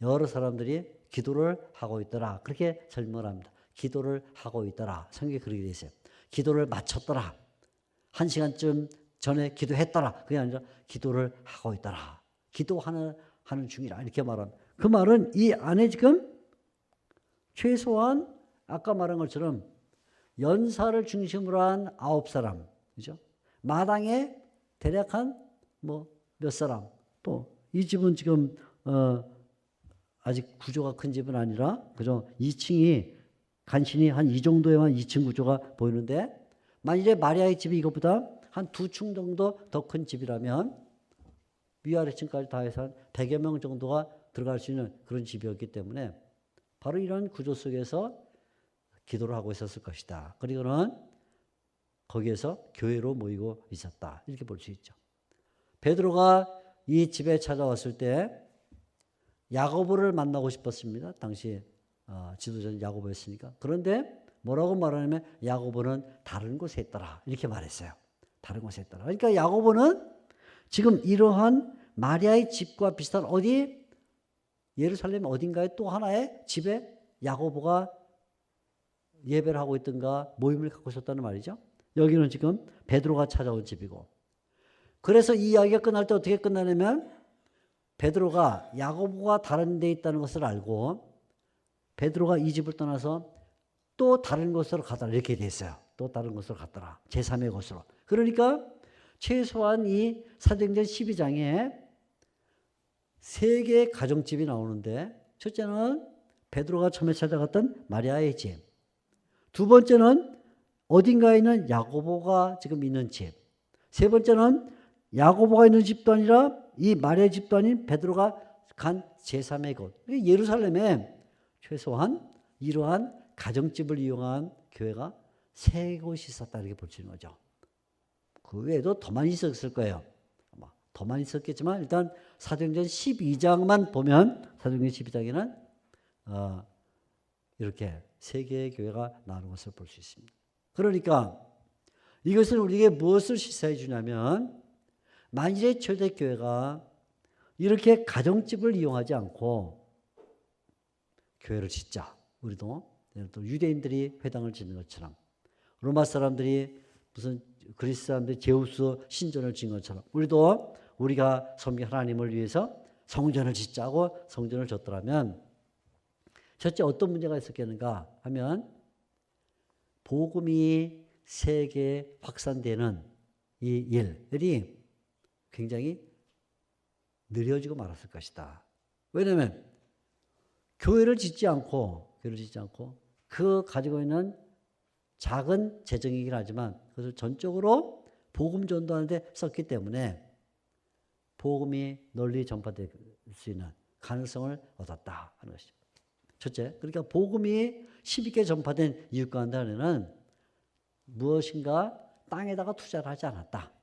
여러 사람들이 기도를 하고 있더라. 그렇게 설명을 합니다. 기도를 하고 있더라. 성경에 그렇게 되어 있어요. 기도를 마쳤더라. 1시간쯤 전에 기도했더라. 그게 아니라 기도를 하고 있더라. 기도하는 중이라 이렇게 말합니다. 그 말은 이 안에 지금 최소한 아까 말한 것처럼 연사를 중심으로 한 9사람, 그죠? 마당에 대략 한 몇 사람. 또 이 집은 지금 아직 구조가 큰 집은 아니라 그죠? 2층이 간신히 한 이 정도에만 2층 구조가 보이는데 만일에 마리아의 집이 이것보다 한 2층 정도 더 큰 집이라면 위아래층까지 다 해서 한 100여 명 정도가 들어갈 수 있는 그런 집이었기 때문에 바로 이런 구조 속에서 기도를 하고 있었을 것이다. 그리고는 거기에서 교회로 모이고 있었다. 이렇게 볼 수 있죠. 베드로가 이 집에 찾아왔을 때 야고보를 만나고 싶었습니다. 당시 지도자는 야고보였으니까. 그런데 뭐라고 말하냐면 야고보는 다른 곳에 있더라. 이렇게 말했어요. 다른 곳에 있더라. 그러니까 야고보는 지금 이러한 마리아의 집과 비슷한 어디 예루살렘 어딘가에 또 하나의 집에 야고보가 예배를 하고 있던가 모임을 갖고 있었다는 말이죠. 여기는 지금 베드로가 찾아온 집이고 그래서 이 이야기가 끝날 때 어떻게 끝나냐면 베드로가 야고보가 다른 데 있다는 것을 알고 베드로가 이 집을 떠나서 또 다른 곳으로 가더라 이렇게 돼 있어요. 또 다른 곳으로 갔더라. 제3의 곳으로. 그러니까 최소한 이 사도행전 12장에 3개의 가정집이 나오는데 첫째는 베드로가 처음에 찾아갔던 마리아의 집. 두 번째는 어딘가에 있는 야고보가 지금 있는 집. 세 번째는 야고보가 있는 집도 아니라 이 마리아의 집도 아닌 베드로가 간 제3의 곳. 예루살렘에 최소한 이러한 가정집을 이용한 교회가 3곳이 있었다 이렇게 볼 수 있는 거죠. 그 외에도 더 많이 있었을 거예요. 아마 더 많이 있었겠지만 일단 사도행전 12장만 보면 사도행전 12장에는 이렇게 3개의 교회가 나오는 것을 볼 수 있습니다. 그러니까 이것은 우리에게 무엇을 시사해 주냐면 만일에 초대교회가 이렇게 가정집을 이용하지 않고 교회를 짓자. 우리도 유대인들이 회당을 짓는 것처럼 로마 사람들이 무슨 그리스 사람들이 제우스 신전을 짓는 것처럼 우리도 우리가 섬긴 하나님을 위해서 성전을 짓자고 성전을 졌더라면 첫째 어떤 문제가 있었겠는가 하면 복음이 세계에 확산되는 이 일이 굉장히 느려지고 말았을 것이다. 왜냐하면 교회를 짓지 않고 그 가지고 있는 작은 재정이긴 하지만 그것을 전적으로 복음 전도하는 데 썼기 때문에 복음이 널리 전파될 수 있는 가능성을 얻었다 하는 것이죠. 첫째, 그러니까 복음이 힘있게 전파된 이유 가운데 하나는 무엇인가 땅에다가 투자를 하지 않았다.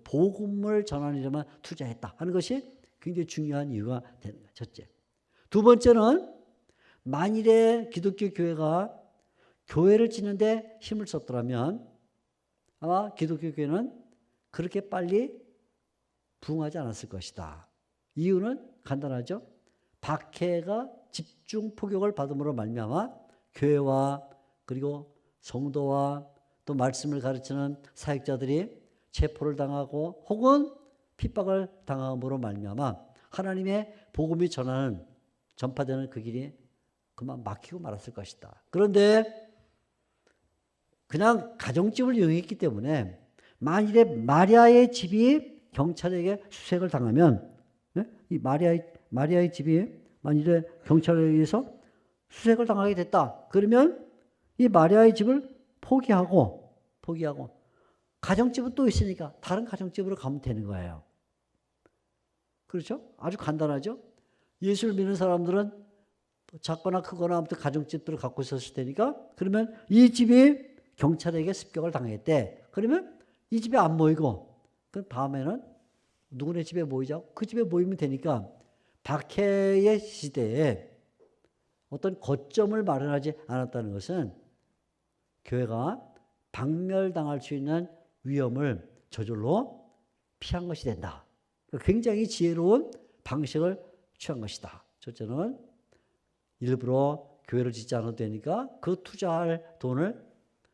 복음을 전하려면 투자했다 하는 것이 굉장히 중요한 이유가 되는 거예요. 첫째. 두 번째는 만일에 기독교 교회가 교회를 짓는데 힘을 썼더라면 아마 기독교 교회는 그렇게 빨리 부흥하지 않았을 것이다. 이유는 간단하죠. 박해가 집중 포격을 받음으로 말미암아 교회와 그리고 성도와 또 말씀을 가르치는 사역자들이 체포를 당하고 혹은 핍박을 당함으로 말미암아 하나님의 복음이 전파되는 그 길이 그만 막히고 말았을 것이다. 그런데 그냥 가정집을 이용했기 때문에 만일에 마리아의 집이 경찰에게 수색을 당하면 이 마리아의 집이 만일에 경찰에 의해서 수색을 당하게 됐다. 그러면 이 마리아의 집을 포기하고 가정집은 또 있으니까 다른 가정집으로 가면 되는 거예요. 그렇죠? 아주 간단하죠? 예수를 믿는 사람들은 작거나 크거나 아무튼 가정집들을 갖고 있었을 테니까 그러면 이 집이 경찰에게 습격을 당했대. 그러면 이 집에 안 모이고 그 다음에는 누구네 집에 모이자고 그 집에 모이면 되니까 박해의 시대에 어떤 거점을 마련하지 않았다는 것은 교회가 박멸당할 수 있는 위험을 저절로 피한 것이 된다. 굉장히 지혜로운 방식을 취한 것이다. 첫째는 일부러 교회를 짓지 않아도 되니까 그 투자할 돈을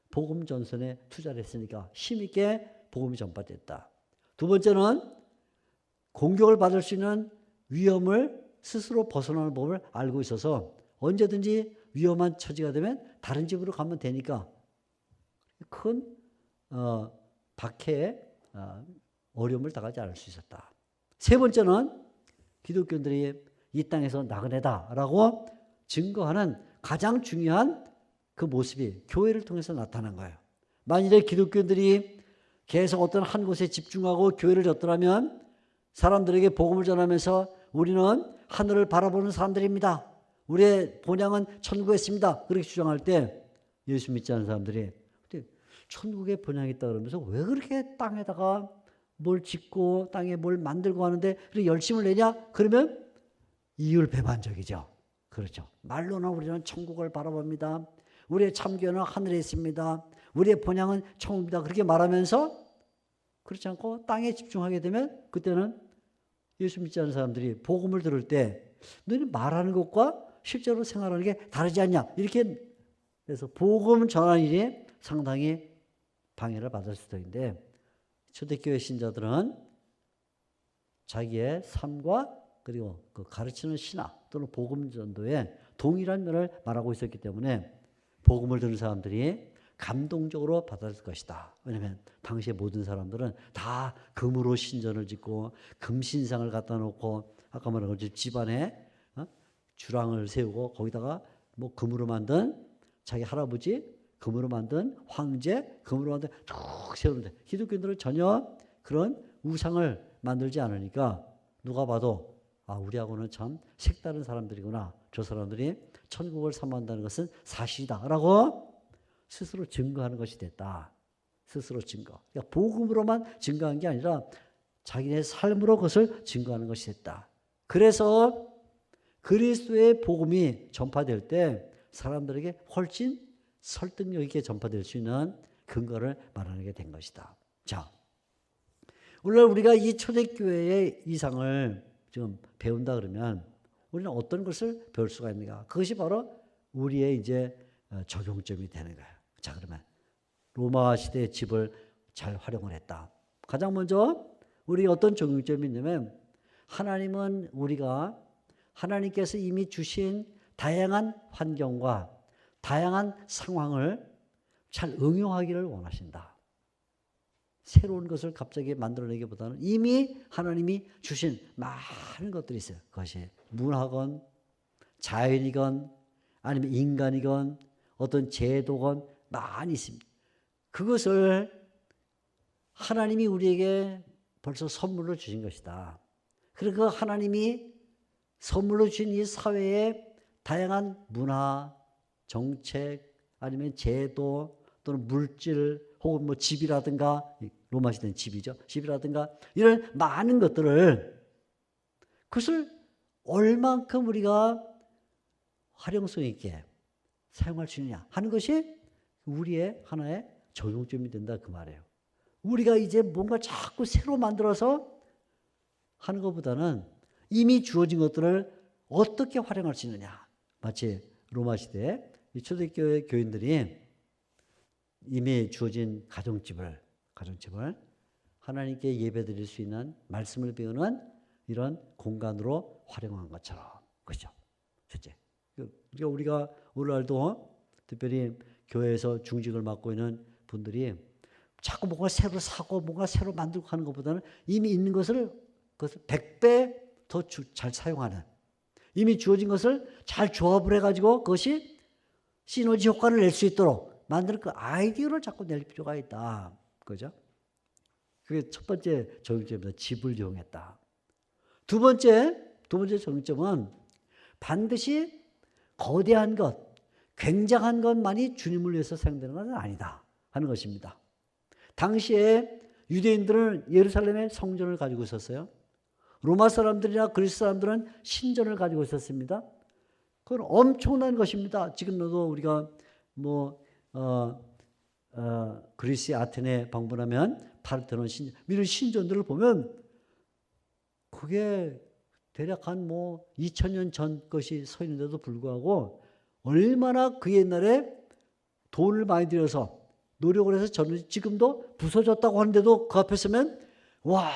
복음 전선에 투자를 했으니까 힘있게 복음이 전파됐다. 두 번째는 공격을 받을 수 있는 위험을 스스로 벗어나는 법을 알고 있어서 언제든지 위험한 처지가 되면 다른 집으로 가면 되니까 큰 박해에 어려움을 당하지 않을 수 있었다. 세 번째는 기독교인들이 이 땅에서 나그네다라고 증거하는 가장 중요한 그 모습이 교회를 통해서 나타난 거예요. 만일에 기독교인들이 계속 어떤 한 곳에 집중하고 교회를 졌더라면 사람들에게 복음을 전하면서 우리는 하늘을 바라보는 사람들입니다. 우리의 본향은 천국에 있습니다. 그렇게 주장할 때 예수 믿지 않는 사람들이 천국에 본향이 있다 그러면서 왜 그렇게 땅에다가 뭘 짓고 땅에 뭘 만들고 하는데 그렇게 열심을 내냐? 그러면 이율배반적이죠. 그렇죠. 말로는 우리는 천국을 바라봅니다. 우리의 참교는 하늘에 있습니다. 우리의 본향은 천국입니다. 그렇게 말하면서 그렇지 않고 땅에 집중하게 되면 그때는 예수 믿지 않는 사람들이 복음을 들을 때 너희는 말하는 것과 실제로 생활하는 게 다르지 않냐 이렇게 해서 복음 전하는 일이 상당히 방해를 받을 수도 있는데 초대교회 신자들은 자기의 삶과 그리고 그 가르치는 신학 또는 복음 전도에 동일한 면을 말하고 있었기 때문에 복음을 듣는 사람들이 감동적으로 받아들일 것이다. 왜냐하면 당시의 모든 사람들은 다 금으로 신전을 짓고 금신상을 갖다 놓고 아까 말한 것처럼 집안에 주랑을 세우고 거기다가 뭐 금으로 만든 자기 할아버지 금으로 만든 황제, 금으로 만든 쭉 세우는데 기독교인들은 전혀 그런 우상을 만들지 않으니까 누가 봐도 우리하고는 참 색다른 사람들이구나. 저 사람들이 천국을 사모한다는 것은 사실이다 라고 스스로 증거하는 것이 됐다. 스스로 증거. 그러니까 복음으로만 증거한 게 아니라 자기네 삶으로 그것을 증거하는 것이 됐다. 그래서 그리스도의 복음이 전파될 때 사람들에게 훨씬 설득력 있게 전파될 수 있는 근거를 마련하게 된 것이다. 자, 오늘날 우리가 이 초대교회의 이상을 지금 배운다 그러면 우리는 어떤 것을 배울 수가 있는가? 그것이 바로 우리의 이제 적용점이 되는 거예요. 자, 그러면 로마 시대의 집을 잘 활용을 했다. 가장 먼저 우리 어떤 적용점이 있냐면 하나님은 우리가 하나님께서 이미 주신 다양한 환경과 다양한 상황을 잘 응용하기를 원하신다. 새로운 것을 갑자기 만들어내기보다는 이미 하나님이 주신 많은 것들이 있어요. 그것이 문화건 자연이건 아니면 인간이건 어떤 제도건 많이 있습니다. 그것을 하나님이 우리에게 벌써 선물로 주신 것이다. 그리고 그 하나님이 선물로 주신 이 사회의 다양한 문화, 정책, 아니면 제도 또는 물질 혹은 뭐 집이라든가 로마 시대는 집이죠. 집이라든가 이런 많은 것들을 그것을 얼만큼 우리가 활용성 있게 사용할 수 있느냐 하는 것이 우리의 하나의 적용점이 된다 그 말이에요. 우리가 이제 뭔가 자꾸 새로 만들어서 하는 것보다는 이미 주어진 것들을 어떻게 활용할 수 있느냐. 마치 로마 시대 초대교회 교인들이 이미 주어진 가정집을 하나님께 예배드릴 수 있는 말씀을 배우는 이런 공간으로 활용한 것처럼. 그렇죠? 첫째. 그러니까 우리가 오늘날도 특별히 교회에서 중직을 맡고 있는 분들이 자꾸 뭔가 새로 사고 뭔가 새로 만들고 하는 것보다는 이미 있는 것을 그것을 100배 더 잘 사용하는, 이미 주어진 것을 잘 조합을 해가지고 그것이 시너지 효과를 낼 수 있도록 만드는 그 아이디어를 자꾸 낼 필요가 있다. 그죠? 그게 첫 번째 적용점입니다. 집을 이용했다. 두 번째 적용점은 반드시 거대한 것, 굉장한 것만이 주님을 위해서 사용되는 것은 아니다 하는 것입니다. 당시에 유대인들은 예루살렘에 성전을 가지고 있었어요. 로마 사람들이나 그리스 사람들은 신전을 가지고 있었습니다. 그건 엄청난 것입니다. 지금도 우리가 그리스의 아테네 방문하면 파르테논 신전, 이런 신전들을 보면 그게 대략 한 2000년 전 것이 서 있는데도 불구하고 얼마나 그 옛날에 돈을 많이 들여서 노력을 해서 졌는지 지금도 부서졌다고 하는데도 그 앞에 서면 와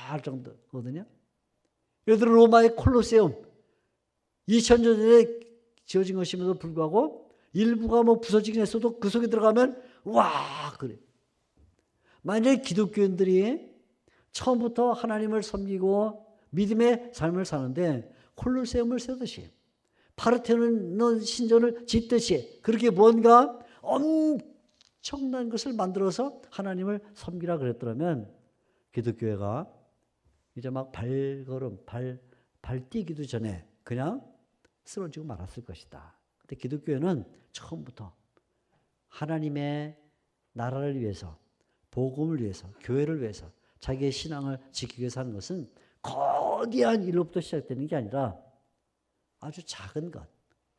할 정도거든요. 예를 들어 로마의 콜로세움 2000년 전에 지어진 것임에도 불구하고 일부가 부서지긴 했어도 그 속에 들어가면 와 그래. 만약에 기독교인들이 처음부터 하나님을 섬기고 믿음의 삶을 사는데 콜로세움을 세우듯이 파르테논 신전을 짓듯이 그렇게 뭔가 엄청난 것을 만들어서 하나님을 섬기라 그랬더라면 기독교회가 이제 막 발 뛰기도 전에 그냥 쓰러지고 말았을 것이다. 근데 기독교회는 처음부터 하나님의 나라를 위해서, 복음을 위해서, 교회를 위해서 자기의 신앙을 지키기 위해서 하는 것은 거대한 일로부터 시작되는 게 아니라 아주 작은 것,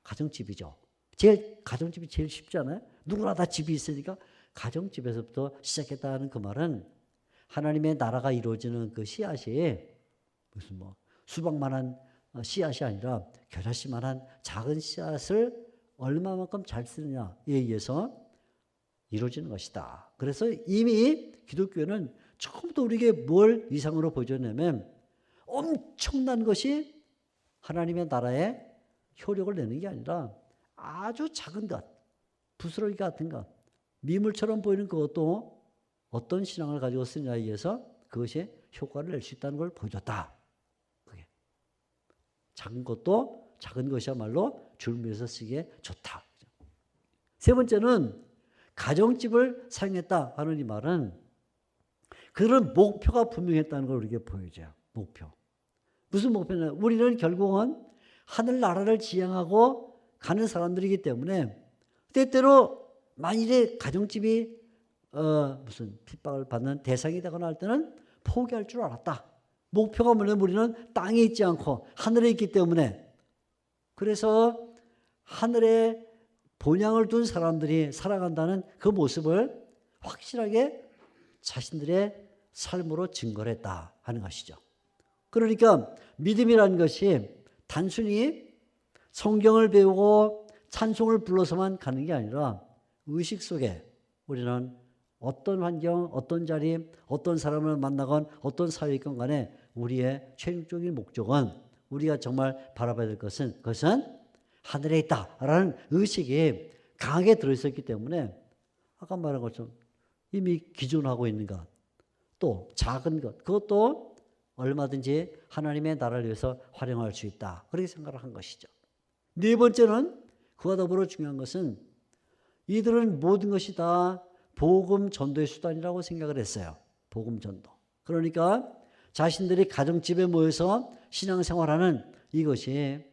가정집이죠. 가정집이 제일 쉽잖아요. 누구나 다 집이 있으니까 가정집에서부터 시작했다는 그 말은 하나님의 나라가 이루어지는 그 씨앗이 무슨 수박만한 씨앗이 아니라 겨자씨만한 작은 씨앗을 얼마만큼 잘 쓰느냐에 의해서 이루어지는 것이다. 그래서 이미 기독교는 처음부터 우리에게 뭘 이상으로 보여줬냐면 엄청난 것이 하나님의 나라에 효력을 내는 게 아니라 아주 작은 것, 부스러기 같은 것, 미물처럼 보이는 그것도 어떤 신앙을 가지고 쓰느냐에 의해서 그것이 효과를 낼 수 있다는 걸 보여줬다. 그게 작은 것도 작은 것이야말로 주를 위해서 쓰기에 좋다. 세 번째는 가정집을 사용했다 하는 이 말은 그런 목표가 분명했다는 걸 우리에게 보여줘요. 목표. 무슨 목표냐? 우리는 결국은 하늘나라를 지향하고 가는 사람들이기 때문에 때때로 만일에 가정집이 무슨 핍박을 받는 대상이 되거나 할 때는 포기할 줄 알았다. 목표가 뭐냐면 우리는 땅에 있지 않고 하늘에 있기 때문에, 그래서 하늘에 본향을 둔 사람들이 살아간다는 그 모습을 확실하게 자신들의 삶으로 증거를 했다 하는 것이죠. 그러니까 믿음이라는 것이 단순히 성경을 배우고 찬송을 불러서만 가는 게 아니라 의식 속에 우리는 어떤 환경, 어떤 자리, 어떤 사람을 만나건 어떤 사회에 있건 간에 우리의 최종적인 목적은, 우리가 정말 바라봐야 될 것은, 그것은 하늘에 있다라는 의식이 강하게 들어있었기 때문에 아까 말한 것처럼 이미 기존하고 있는 것, 또 작은 것, 그것도 얼마든지 하나님의 나라를 위해서 활용할 수 있다, 그렇게 생각을 한 것이죠. 네 번째는 그와 더불어 중요한 것은 이들은 모든 것이 다 복음 전도의 수단이라고 생각을 했어요. 복음 전도. 그러니까 자신들이 가정집에 모여서 신앙생활하는 이것이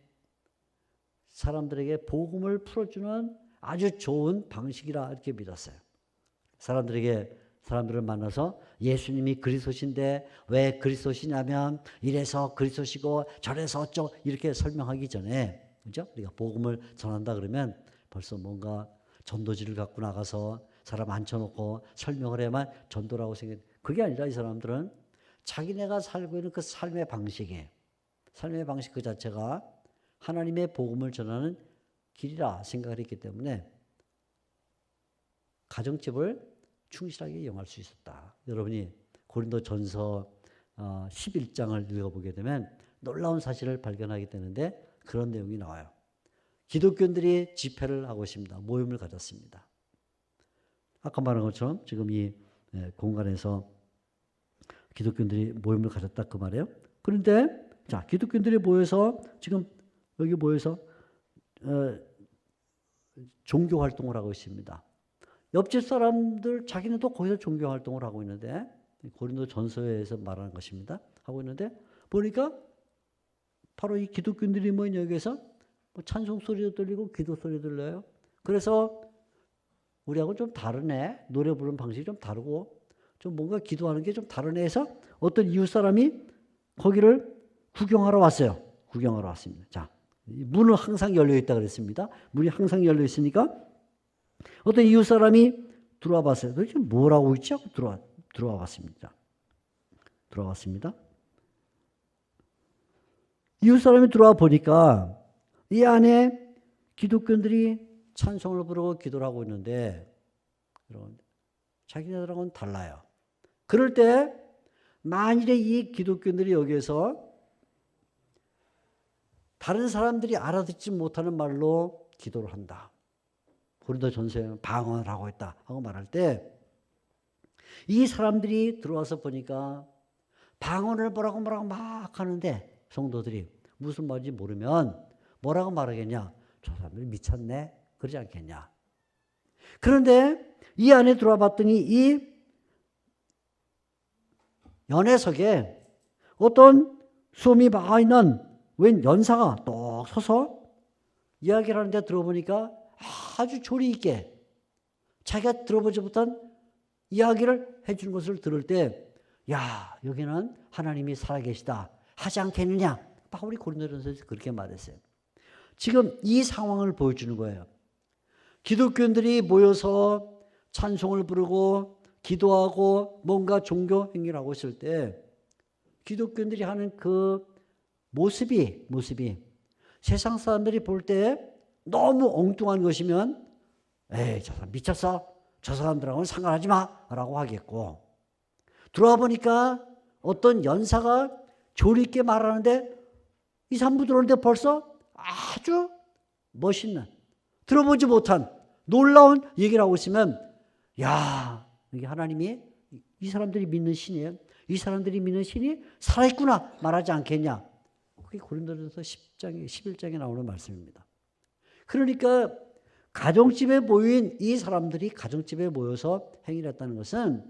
사람들에게 복음을 풀어주는 아주 좋은 방식이라 이렇게 믿었어요. 사람들을 만나서 예수님이 그리스도신데 왜 그리스도시냐면 이래서 그리스도시고 저래서 어쩌고 이렇게 설명하기 전에, 그죠? 우리가 복음을 전한다 그러면 벌써 뭔가 전도지를 갖고 나가서 사람 앉혀놓고 설명을 해야만 전도라고 생각해요. 그게 아니라 이 사람들은 자기네가 살고 있는 그 삶의 방식 그 자체가 하나님의 복음을 전하는 길이라 생각을 했기 때문에 가정집을 충실하게 이용할 수 있었다. 여러분이 고린도전서 11장을 읽어보게 되면 놀라운 사실을 발견하게 되는데 그런 내용이 나와요. 기독교인들이 집회를 하고 있습니다. 모임을 가졌습니다. 아까 말한 것처럼 지금 이 공간에서 기독교인들이 모임을 가졌다 그 말이에요. 그런데 자, 기독교인들이 모여서 지금 여기 모여서 종교 활동을 하고 있습니다. 옆집 사람들 자기네도 거기서 종교 활동을 하고 있는데, 고린도전서에서 말하는 것입니다. 하고 있는데 보니까 바로 이 기독교인들이 모인 여기에서 찬송 소리도 들리고 기도 소리 들려요. 그래서 우리하고 좀 다르네. 노래 부르는 방식이 좀 다르고 좀 뭔가 기도하는 게 좀 다르네 해서 어떤 이웃 사람이 거기를 구경하러 왔어요. 구경하러 왔습니다. 자, 문은 항상 열려 있다 그랬습니다. 문이 항상 열려 있으니까 어떤 이웃 사람이 들어와 봤어요. 도대체 뭘 하고 있지? 하고 들어와 봤습니다. 들어왔습니다. 이웃 사람이 들어와 보니까 이 안에 기독교인들이 찬송을 부르고 기도를 하고 있는데 자기네들하고는 달라요. 그럴 때 만일에 이 기독교인들이 여기에서 다른 사람들이 알아듣지 못하는 말로 기도를 한다. 고린도전서에 방언을 하고 있다 하고 말할 때 이 사람들이 들어와서 보니까 방언을 뭐라고 막 하는데 성도들이 무슨 말인지 모르면 뭐라고 말하겠냐? 저 사람들이 미쳤네? 그러지 않겠냐? 그런데 이 안에 들어와 봤더니 이 연회석에 어떤 수염이 막 있는 웬 연사가 똑 서서 이야기를 하는데 들어보니까 아주 조리 있게 자기가 들어보지 못한 이야기를 해주는 것을 들을 때, 야, 여기는 하나님이 살아계시다 하지 않겠느냐? 바울이 고린도전서에서 그렇게 말했어요. 지금 이 상황을 보여주는 거예요. 기독교인들이 모여서 찬송을 부르고 기도하고 뭔가 종교 행위를 하고 있을 때 기독교인들이 하는 그 모습이 세상 사람들이 볼 때 너무 엉뚱한 것이면 에이, 저 사람 미쳤어? 저 사람들하고는 상관하지 마라고 하겠고, 들어와 보니까 어떤 연사가 조리 있게 말하는데 이 사람도 들어오는데 벌써 아주 멋있는, 들어보지 못한 놀라운 얘기를 하고 있으면, 야, 이게 하나님이 이 사람들이 믿는 신이에요. 이 사람들이 믿는 신이 살아있구나 말하지 않겠냐. 그게 고린도전서 10장에 11장에 나오는 말씀입니다. 그러니까 가정집에 모인 이 사람들이 가정집에 모여서 행위를 했다는 것은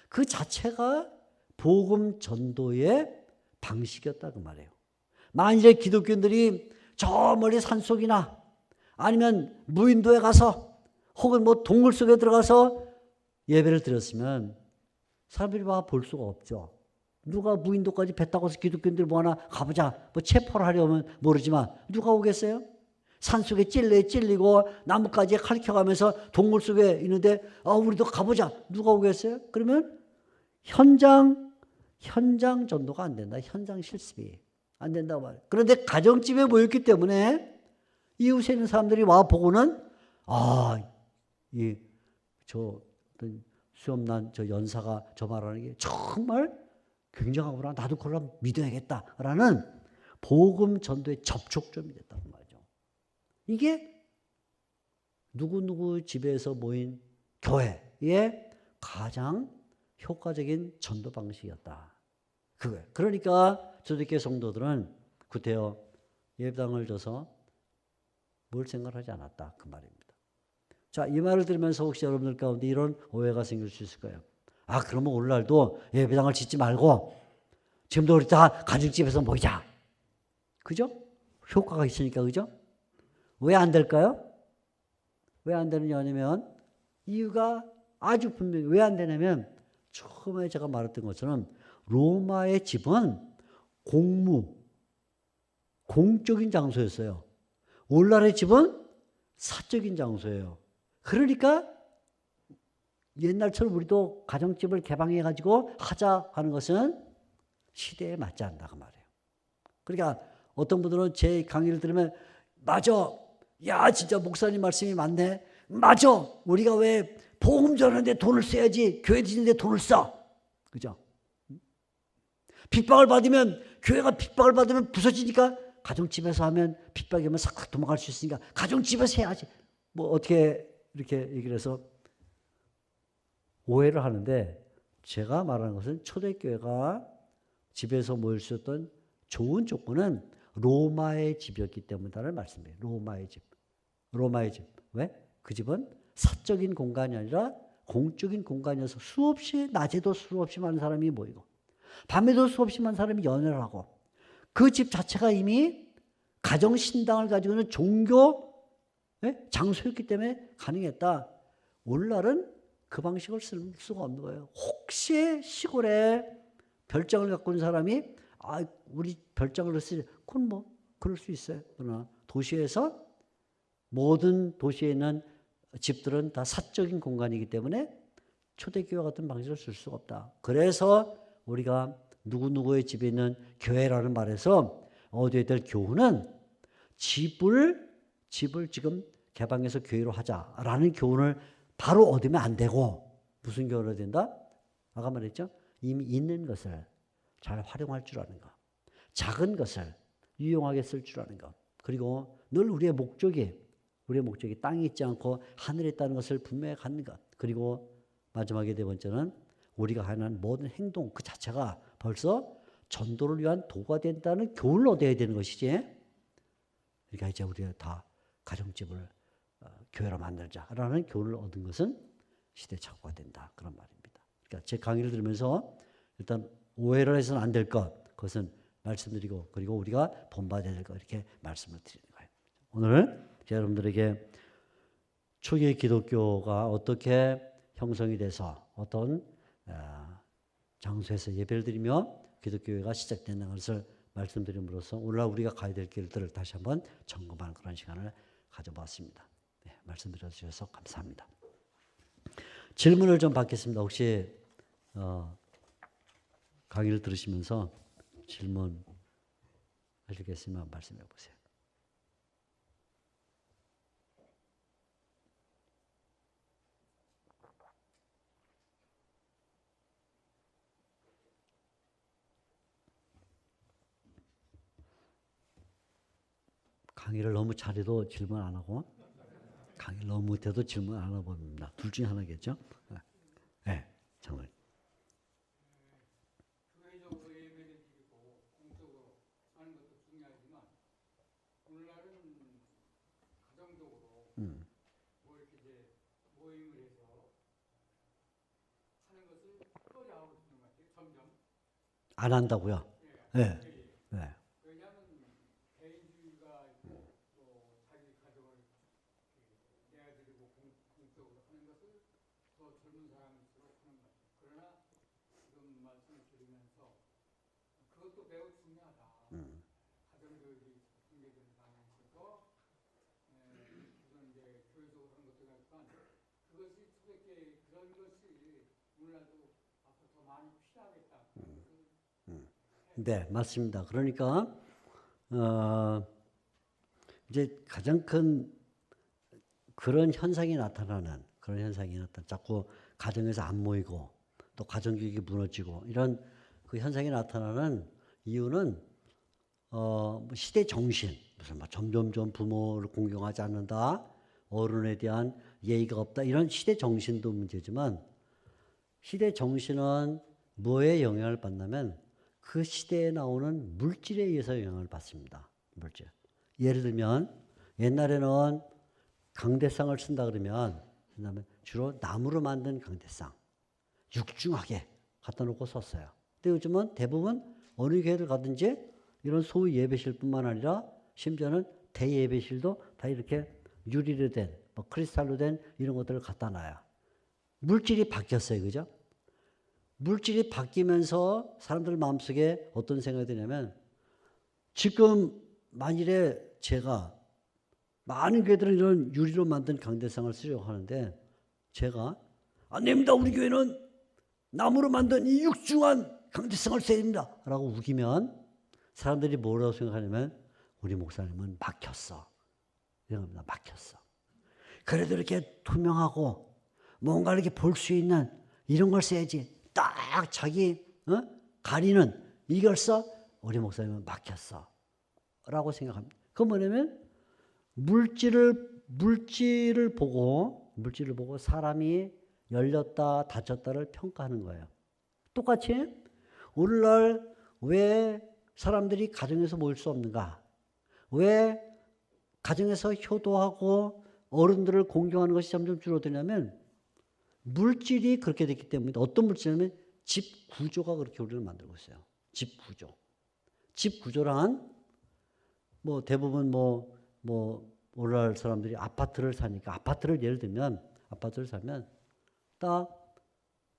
그 자체가 복음 전도의 방식이었다 그 말이에요. 만일에 기독교인들이 저 멀리 산속이나 아니면 무인도에 가서 혹은 뭐 동굴 속에 들어가서 예배를 드렸으면 사람들이 와 볼 수가 없죠. 누가 무인도까지 배 타고서 기독교인들 뭐 하나 가보자 뭐 체포를 하려면 모르지만 누가 오겠어요? 산속에 찔리고 나뭇가지에 칼 켜가면서 동굴 속에 있는데 우리도 가보자 누가 오겠어요? 그러면 현장 전도가 안 된다. 현장 실습이 안 된다고 말해요. 그런데 가정집에 모였기 때문에 이웃에 있는 사람들이 와 보고는 저 수염난 저 연사가 저 말하는 게 정말 굉장하구나. 나도 그걸 믿어야겠다라는 복음 전도의 접촉점이 됐다고 말이죠. 이게 누구누구 집에서 모인 교회의 가장 효과적인 전도 방식이었다. 그거예요. 그러니까 초대교회 성도들은 구태여 예배당을 줘서 뭘 생각하지 않았다. 그 말입니다. 자, 이 말을 들으면서 혹시 여러분들 가운데 이런 오해가 생길 수 있을 거예요. 그러면 오늘날도 예배당을 짓지 말고 지금도 우리 다 가정집에서 모이자. 그죠? 효과가 있으니까, 그죠? 왜 안 될까요? 왜 안 되느냐 하면 이유가 아주 분명히 왜 안 되냐면 처음에 제가 말했던 것처럼 로마의 집은 공적인 장소였어요. 오늘날의 집은 사적인 장소예요. 그러니까 옛날처럼 우리도 가정집을 개방해가지고 하자 하는 것은 시대에 맞지 않는다 그 말이에요. 그러니까 어떤 분들은 제 강의를 들으면 맞아. 야 진짜 목사님 말씀이 맞네. 맞아. 우리가 왜 복음 전하는데 돈을 써야지 교회 짓는데 돈을 써. 그죠? 핍박을 받으면 교회가 핍박을 받으면 부서지니까 가정집에서 하면 핍박이 오면 싹 도망갈 수 있으니까 가정집에서 해야지. 뭐 어떻게 이렇게 얘기를 해서 오해를 하는데 제가 말하는 것은 초대교회가 집에서 모일 수 있었던 좋은 조건은 로마의 집이었기 때문이라는 말씀이에요. 로마의 집. 왜? 그 집은 사적인 공간이 아니라 공적인 공간이어서 낮에도 수없이 많은 사람이 모이고 밤에도 수없이 많은 사람이 연애를 하고 그 집 자체가 이미 가정신당을 가지고 있는 종교 장소였기 때문에 가능했다. 오늘날은 그 방식을 쓸 수가 없는 거예요. 혹시 시골에 별장을 갖고 있는 사람이 우리 별장을 쓰지 그건 뭐 그럴 수 있어요. 그러나 도시에서 모든 도시에 있는 집들은 다 사적인 공간이기 때문에 초대교회 같은 방식을 쓸 수가 없다. 그래서 우리가 누구누구의 집에 있는 교회라는 말에서 얻어야 될 교훈은 집을 지금 개방해서 교회로 하자라는 교훈을 바로 얻으면 안 되고 무슨 교훈을 얻어야 된다? 아까 말했죠? 이미 있는 것을 잘 활용할 줄 아는 것. 작은 것을 유용하게 쓸 줄 아는 것. 그리고 늘 우리의 목적이 땅에 있지 않고 하늘에 있다는 것을 분명히 갖는 것. 그리고 마지막에 네 번째는 우리가 하는 모든 행동 그 자체가 벌써 전도를 위한 도구가 된다는 교훈을 얻어야 되는 것이지. 그러니까 이제 우리가 다 가정집을 교회로 만들자라는 교훈을 얻은 것은 시대착오가 된다. 그런 말입니다. 그러니까 제 강의를 들으면서 일단 오해를 해서는 안 될 것, 그것은 말씀드리고 그리고 우리가 본받아야 될 것 이렇게 말씀을 드리는 거예요. 오늘 제가 여러분들에게 초기 기독교가 어떻게 형성이 돼서 어떤 장소에서 예배를 드리며 기독교회가 시작되는 것을 말씀드림으로써 오늘날 우리가 가야 될 길들을 다시 한번 점검하는 그런 시간을 가져보았습니다. 네, 말씀 드려주셔서 감사합니다. 질문을 좀 받겠습니다. 혹시 강의를 들으시면서 질문 하실 게 있으면 말씀해 보세요. 강의를 너무 잘해도 질문 안 하고 강의를 너무 못해도 질문 안 하고 봅니다. 둘 중에 하나겠죠? 네, 정말. 교회적으로 예배를 드리고 공적으로 하는 것도 중요하지만 오늘날은 가정적으로 뭐 이렇게 이제 모임을 해서 하는 것을 꺼려하고 있는 것 같아요. 점점. 안 한다고요? 네. 네. 왜냐하면 개인주의가 있고 또 자기 가족을 내어드리고 공적으로 하는 것을 더 젊은 사람일수록 하는 것 같아요. 그러나 지금 말씀을 드리면서 그것도 매우 중요하다. 가정교육이 전개되는 방향에 있어서 우선 이제 교육적으로 하는 것도 있지만 그것이 초대교회 그런 것이 오늘날도 앞으로 더 많이 필요하겠다. 그런 것을 네, 맞습니다. 그러니까 이제 가장 큰 그런 현상이 나타나는 자꾸 가정에서 안 모이고 또 가정교육이 무너지고 이런 그 현상이 나타나는 이유는 시대 정신, 무슨 뭐 점점점 부모를 공경하지 않는다, 어른에 대한 예의가 없다 이런 시대 정신도 문제지만 시대 정신은 뭐에 영향을 받냐면 그 시대에 나오는 물질에 의해서 영향을 받습니다. 물질. 예를 들면 옛날에는 강대상을 쓴다 그러면 주로 나무로 만든 강대상, 육중하게 갖다 놓고 썼어요. 근데 요즘은 대부분 어느 교회를 가든지 이런 소위 예배실뿐만 아니라 심지어는 대예배실도 다 이렇게 유리로 된, 뭐 크리스탈로 된 이런 것들을 갖다 놔요. 물질이 바뀌었어요. 그죠? 물질이 바뀌면서 사람들 마음속에 어떤 생각이 드냐면 지금 만일에 제가 많은 교회들은 이런 유리로 만든 강대상을 쓰려고 하는데 제가 안 됩니다. 우리 교회는 나무로 만든 이 육중한 강대상을 써야 됩니다. 라고 우기면 사람들이 뭐라고 생각하냐면 우리 목사님은 막혔어. 이럽니다. 막혔어. 그래도 이렇게 투명하고 뭔가 이렇게 볼 수 있는 이런 걸 써야지. 딱 자기 가리는 이걸 써? 우리 목사님은 막혔어. 라고 생각합니다. 그건 뭐냐면 물질을 보고 사람이 열렸다 닫혔다를 평가하는 거예요. 똑같이 오늘날 왜 사람들이 가정에서 모일 수 없는가? 왜 가정에서 효도하고 어른들을 공경하는 것이 점점 줄어드냐면 물질이 그렇게 됐기 때문에 어떤 물질이냐면 집 구조가 그렇게 우리를 만들고 있어요. 집 구조. 집 구조란 뭐 대부분 오늘날 사람들이 아파트를 사니까 아파트를 예를 들면 아파트를 사면 딱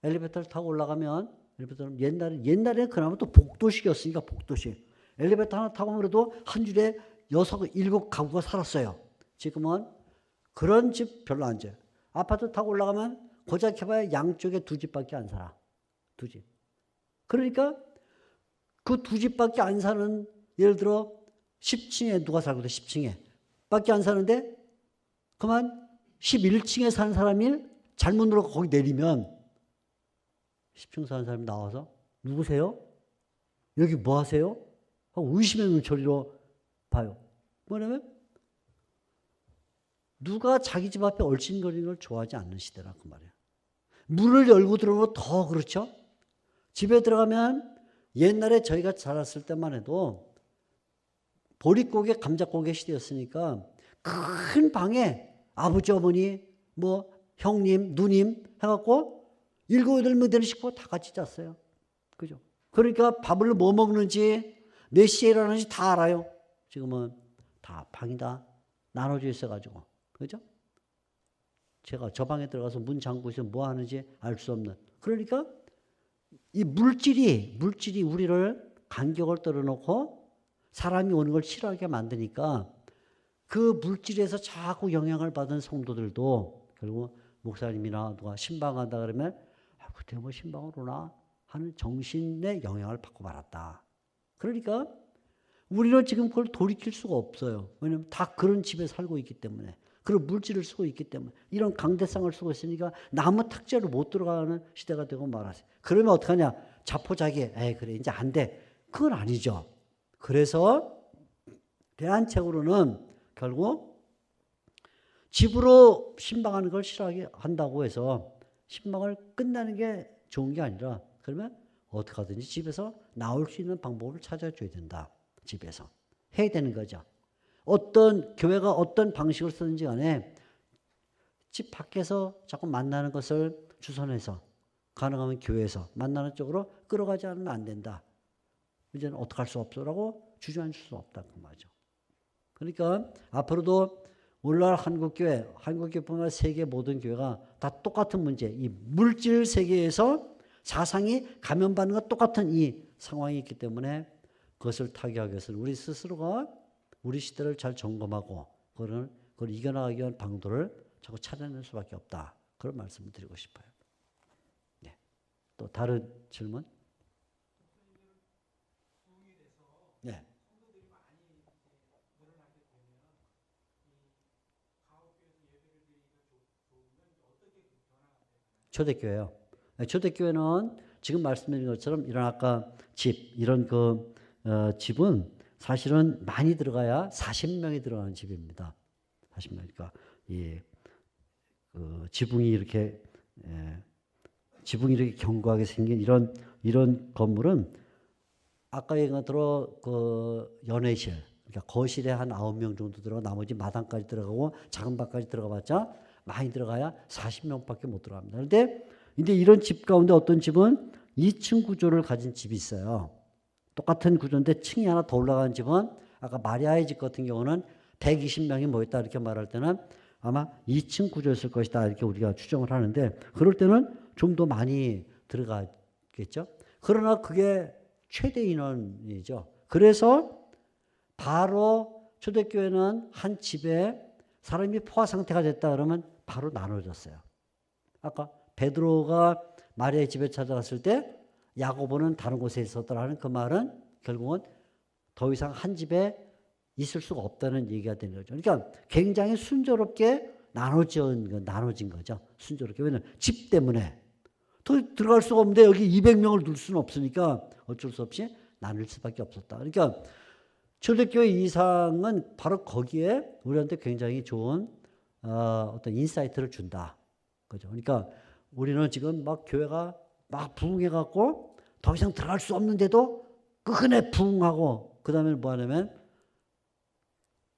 엘리베이터를 타고 올라가면 엘리베이터는 옛날에 그나마 또 복도식이었으니까 복도식. 엘리베이터 하나 타고 그래도 한 줄에 6, 7 가구가 살았어요. 지금은 그런 집 별로 안 져요. 아파트 타고 올라가면 고작 해봐야 양쪽에 2집밖에 안 살아. 2집. 그러니까 그 2집밖에 안 사는 예를 들어 10층에 누가 살거든 10층에 밖에 안 사는데 그만 11층에 사는 사람이 잘못 눌러 거기 내리면 10층 사는 사람이 나와서 누구세요? 여기 뭐 하세요? 하고 의심의 눈초리로 봐요. 뭐냐면 누가 자기 집 앞에 얼씬거리는 걸 좋아하지 않는 시대라 그 말이에요. 문을 열고 들어오면 더 그렇죠. 집에 들어가면 옛날에 저희가 자랐을 때만 해도 보릿고개 감자고개 시대였으니까 큰 방에 아버지 어머니 뭐 형님 누님 해갖고 7, 8명 되는 식구가 다 같이 잤어요. 그죠? 그러니까 밥을 뭐 먹는지 몇 시에 일어나는지 다 알아요. 지금은 다 방이 다 나눠져 있어가지고 그죠? 제가 저 방에 들어가서 문 잠그고 있으면 뭐 하는지 알 수 없는. 그러니까 이 물질이 우리를 간격을 떨어놓고 사람이 오는 걸 싫어하게 만드니까 그 물질에서 자꾸 영향을 받은 성도들도 결국 목사님이나 누가 신방한다 그러면 그때 뭐 신방을 오나 하는 정신의 영향을 받고 말았다. 그러니까 우리는 지금 그걸 돌이킬 수가 없어요. 왜냐하면 다 그런 집에 살고 있기 때문에. 그런 물질을 쓰고 있기 때문에 이런 강대상을 쓰고 있으니까 나무 탁자로 못 들어가는 시대가 되고 말았어요. 그러면 어떡하냐? 자포자기 그래 이제 안 돼. 그건 아니죠. 그래서 대안책으로는 결국 집으로 신방하는 걸 싫어하게 한다고 해서 신방을 끝나는 게 좋은 게 아니라 그러면 어떻게 하든지 집에서 나올 수 있는 방법을 찾아줘야 된다. 집에서 해야 되는 거죠. 어떤 교회가 어떤 방식을 쓰든지 간에 집 밖에서 자꾸 만나는 것을 주선해서 가능하면 교회에서 만나는 쪽으로 끌어가지 않으면 안 된다. 이제는 어떡할 수 없어라고 주저앉을 수 없다 그 말이죠. 그러니까 앞으로도 오늘날 한국교회뿐만 아니라 세계 모든 교회가 다 똑같은 문제, 이 물질 세계에서 사상이 감염받는 것 똑같은 이 상황이 있기 때문에 그것을 타개하기 위해서는 우리 스스로가 우리 시대를 잘 점검하고 그걸 이겨나가기 위한 방도를 자꾸 찾아낼 수밖에 없다. 그런 말씀을 드리고 싶어요. 네. 또 다른 질문? 네. 초대교회요. 초대교회는 지금 말씀드린 것처럼 이런 아까 이런 집은 사실은 많이 들어가야 40명이 들어가는 집입니다. 40명. 그러니까 지붕이 이렇게 견고하게 생긴 이런 건물은 아까 얘기한 대로 연회실, 그러니까 거실에 한 9명 정도 들어가 나머지 마당까지 들어가고 작은 방까지 들어가봤자 많이 들어가야 40명밖에 못 들어갑니다. 그런데 이런 집 가운데 어떤 집은 2층 구조를 가진 집이 있어요. 똑같은 구조인데 층이 하나 더 올라가는 집은 아까 마리아의 집 같은 경우는 120명이 모였다 이렇게 말할 때는 아마 2층 구조였을 것이다 이렇게 우리가 추정을 하는데 그럴 때는 좀 더 많이 들어가겠죠. 그러나 그게 최대 인원이죠. 그래서 바로 초대교회는 한 집에 사람이 포화 상태가 됐다 그러면 바로 나눠졌어요. 아까 베드로가 마리아의 집에 찾아갔을 때 야고보는 다른 곳에 있었더라는 그 말은 결국은 더 이상 한 집에 있을 수가 없다는 얘기가 되는 거죠. 그러니까 굉장히 순조롭게 나눠진 거죠. 순조롭게. 왜냐하면 집 때문에 더 들어갈 수가 없는데 여기 200명을 둘 수는 없으니까 어쩔 수 없이 나눌 수밖에 없었다. 그러니까 초대교회 이상은 바로 거기에 우리한테 굉장히 좋은 어떤 인사이트를 준다. 그죠? 그러니까 우리는 지금 막 교회가 막 부흥해갖고 더 이상 들어갈 수 없는데도 끝내 부흥하고 그 다음에 뭐 하냐면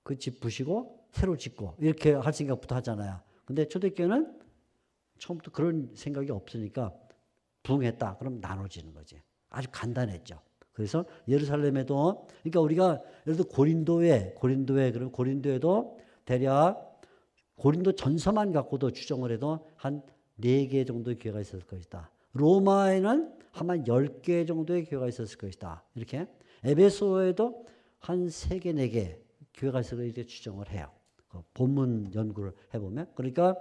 그 집 부시고 새로 짓고 이렇게 할 생각부터 하잖아요. 근데 초대교회는 처음부터 그런 생각이 없으니까 부흥했다. 그럼 나눠지는 거지. 아주 간단했죠. 그래서 예루살렘에도 그러니까 우리가 예를 들어 그럼 고린도에도 대략 고린도 전서만 갖고도 추정을 해도 한 4개 정도의 교회가 있었을 것이다. 로마에는 아마 10개 정도의 교회가 있었을 것이다. 이렇게 에베소에도 한 3개, 4개 교회가 있었을 이렇게 추정을 해요. 본문 연구를 해보면. 그러니까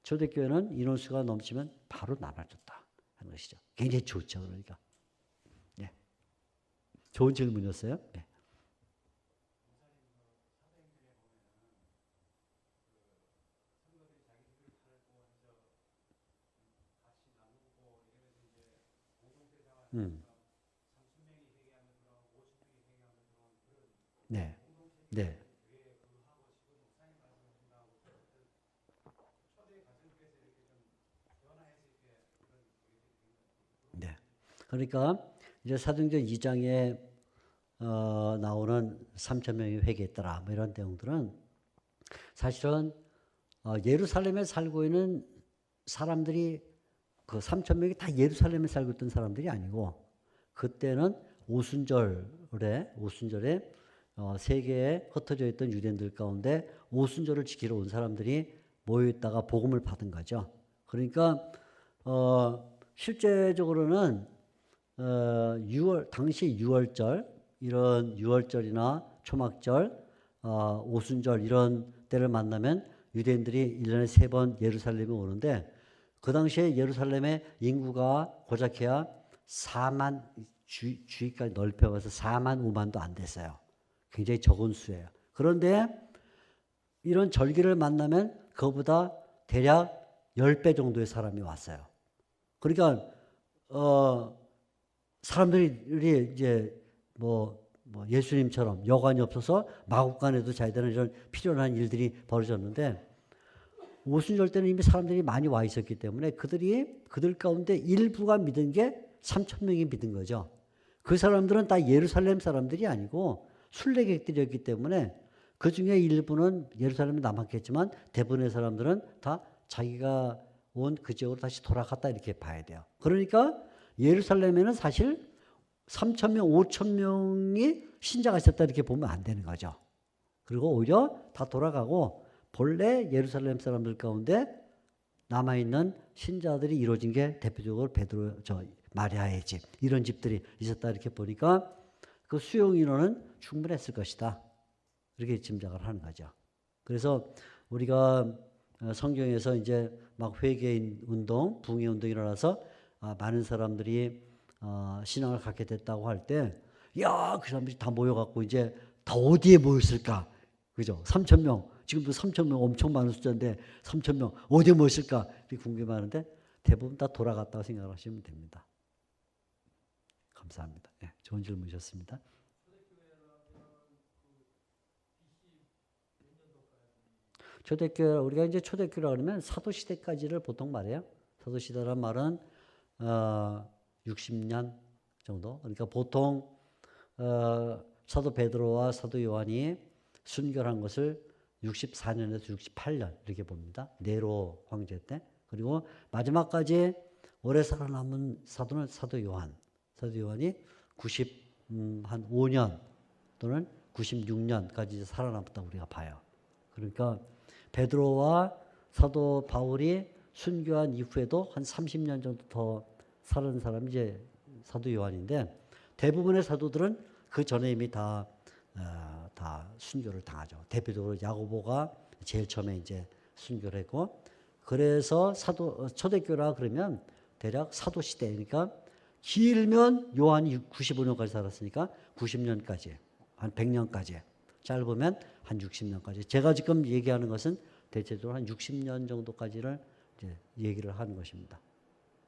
초대교회는 인원수가 넘치면 바로 나눠졌다 하는 것이죠. 굉장히 좋죠. 그러니까. 네. 좋은 질문이었어요. 네. 네. 네. 네. 그러니까 이제 사도행전 2장에 나오는 3,000명이 회개했더라. 뭐 이런 내용들은 사실은 예루살렘에 살고 있는 사람들이 그 3,000명이 다 예루살렘에 살고 있던 사람들이 아니고 그때는 오순절에 세계에 흩어져 있던 유대인들 가운데 오순절을 지키러 온 사람들이 모여있다가 복음을 받은 거죠. 그러니까 실제적으로는 당시 6월절 이런 6월절이나 초막절, 오순절 이런 때를 만나면 유대인들이 1년에 3번 예루살렘에 오는데 그 당시에 예루살렘의 인구가 고작해야 4만 주위까지 넓혀봐서 4만 5만도 안 됐어요. 굉장히 적은 수예요. 그런데 이런 절기를 만나면 그거보다 대략 10배 정도의 사람이 왔어요. 그러니까 사람들이 이제 뭐 예수님처럼 여관이 없어서 마국간에도 자야 되는 이런 필요한 일들이 벌어졌는데 오순절 때는 이미 사람들이 많이 와 있었기 때문에 그들 가운데 일부가 믿은 게 3,000명이 믿은 거죠. 그 사람들은 다 예루살렘 사람들이 아니고 순례객들이었기 때문에 그 중에 일부는 예루살렘에 남았겠지만 대부분의 사람들은 다 자기가 온 그 지역으로 다시 돌아갔다 이렇게 봐야 돼요. 그러니까 예루살렘에는 사실 3,000명, 5,000명이 신자가 있었다 이렇게 보면 안 되는 거죠. 그리고 오히려 다 돌아가고 본래 예루살렘 사람들 가운데 남아있는 신자들이 이루어진 게 대표적으로 베드로, 마리아의 집 이런 집들이 있었다 이렇게 보니까 그 수용 인원은 충분했을 것이다. 이렇게 짐작을 하는 거죠. 그래서 우리가 성경에서 이제 막 회개인 운동, 붕의 운동이 일어나서 많은 사람들이 신앙을 갖게 됐다고 할 때, 야, 그 사람들이 다 모여갖고 이제 다 어디에 모였을까? 그죠? 3,000명. 지금도 3,000명 엄청 많은 숫자인데 3,000명 어디에 모였을까? 이렇게 궁금해하는데 대부분 다 돌아갔다고 생각하시면 됩니다. 감사합니다. 네, 좋은 질문이셨습니다. 초대교회, 우리가 이제 초대교회라 그러면 사도시대까지를 보통 말해요. 사도시대란 말은 60년 정도. 그러니까 보통 사도 베드로와 사도 요한이 순교한 것을 64년에서 68년 이렇게 봅니다. 네로 황제 때. 그리고 마지막까지 오래 살아남은 사도는 사도 요한. 사도 요한이 95년 또는 96년까지 살아남았다고 우리가 봐요. 그러니까 베드로와 사도 바울이 순교한 이후에도 한 30년 정도 더 살은 사람이 이제 사도 요한인데 대부분의 사도들은 그 전에 이미 다 순교를 당하죠. 대표적으로 야고보가 제일 처음에 이제 순교를 했고 그래서 초대교회라 그러면 대략 사도 시대 그러니까 길면 요한이 95년까지 살았으니까 90년까지 한 100년까지 짧으면 한 60년까지. 제가 지금 얘기하는 것은 대체적으로 한 60년 정도까지를 이제 얘기를 하는 것입니다.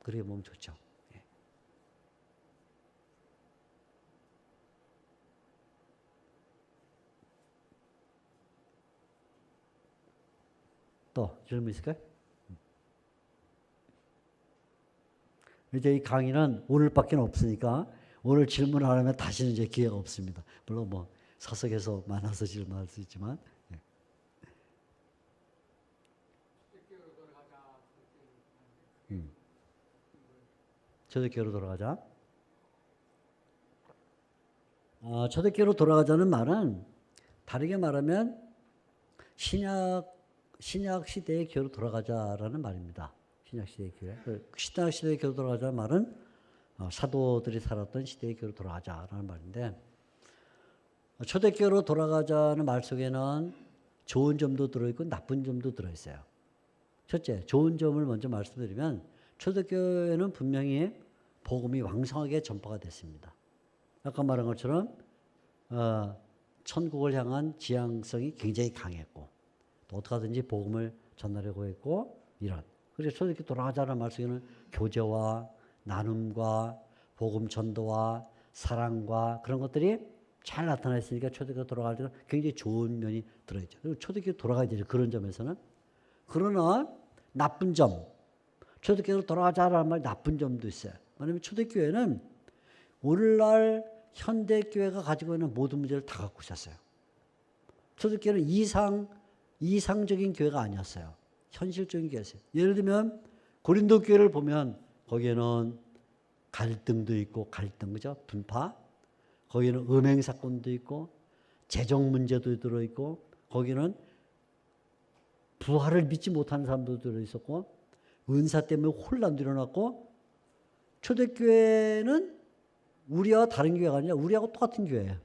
그렇게 보면 좋죠. 예. 또 질문 있을까요? 이제 이 강의는 오늘밖에 없으니까 오늘 질문 안 하면 다시는 이제 기회가 없습니다. 물론 뭐 사석에서 만나서 질문할 수 있지만 초대교회로 돌아가자. 초대교회로 돌아가자는 말은 다르게 말하면 신약 시대의 교회로 돌아가자라는 말입니다. 신약 시대의 교회. 신약 시대의 교회로 돌아가자는 말은 사도들이 살았던 시대의 교회로 돌아가자라는 말인데 초대교회로 돌아가자는 말 속에는 좋은 점도 들어있고 나쁜 점도 들어있어요. 첫째, 좋은 점을 먼저 말씀드리면 초대교회는 분명히 복음이 왕성하게 전파가 됐습니다. 아까 말한 것처럼 천국을 향한 지향성이 굉장히 강했고 또 어떻게 하든지 복음을 전하려고 했고 이런. 그래서 초대교회 돌아가자는 말 속에는 교제와 나눔과 복음 전도와 사랑과 그런 것들이 잘 나타나 있으니까 초대교회 돌아갈 때는 굉장히 좋은 면이 들어있죠. 그리고 초대교회 돌아가야 되죠. 그런 점에서는. 그러나 나쁜 점, 초대교회로 돌아가자라는 말 나쁜 점도 있어요. 왜냐하면 초대교회는 오늘날 현대교회가 가지고 있는 모든 문제를 다 갖고 있었어요. 초대교회는 이상적인 교회가 아니었어요. 현실적인 교회였어요. 예를 들면 고린도 교회를 보면 거기에는 갈등도 있고 그죠? 분파. 거기는 음행 사건도 있고 재정 문제도 들어있고 거기는 부활을 믿지 못하는 사람도 들어있었고 은사 때문에 혼란도 일어났고 초대교회는 우리와 다른 교회가 아니라 우리하고 똑같은 교회예요.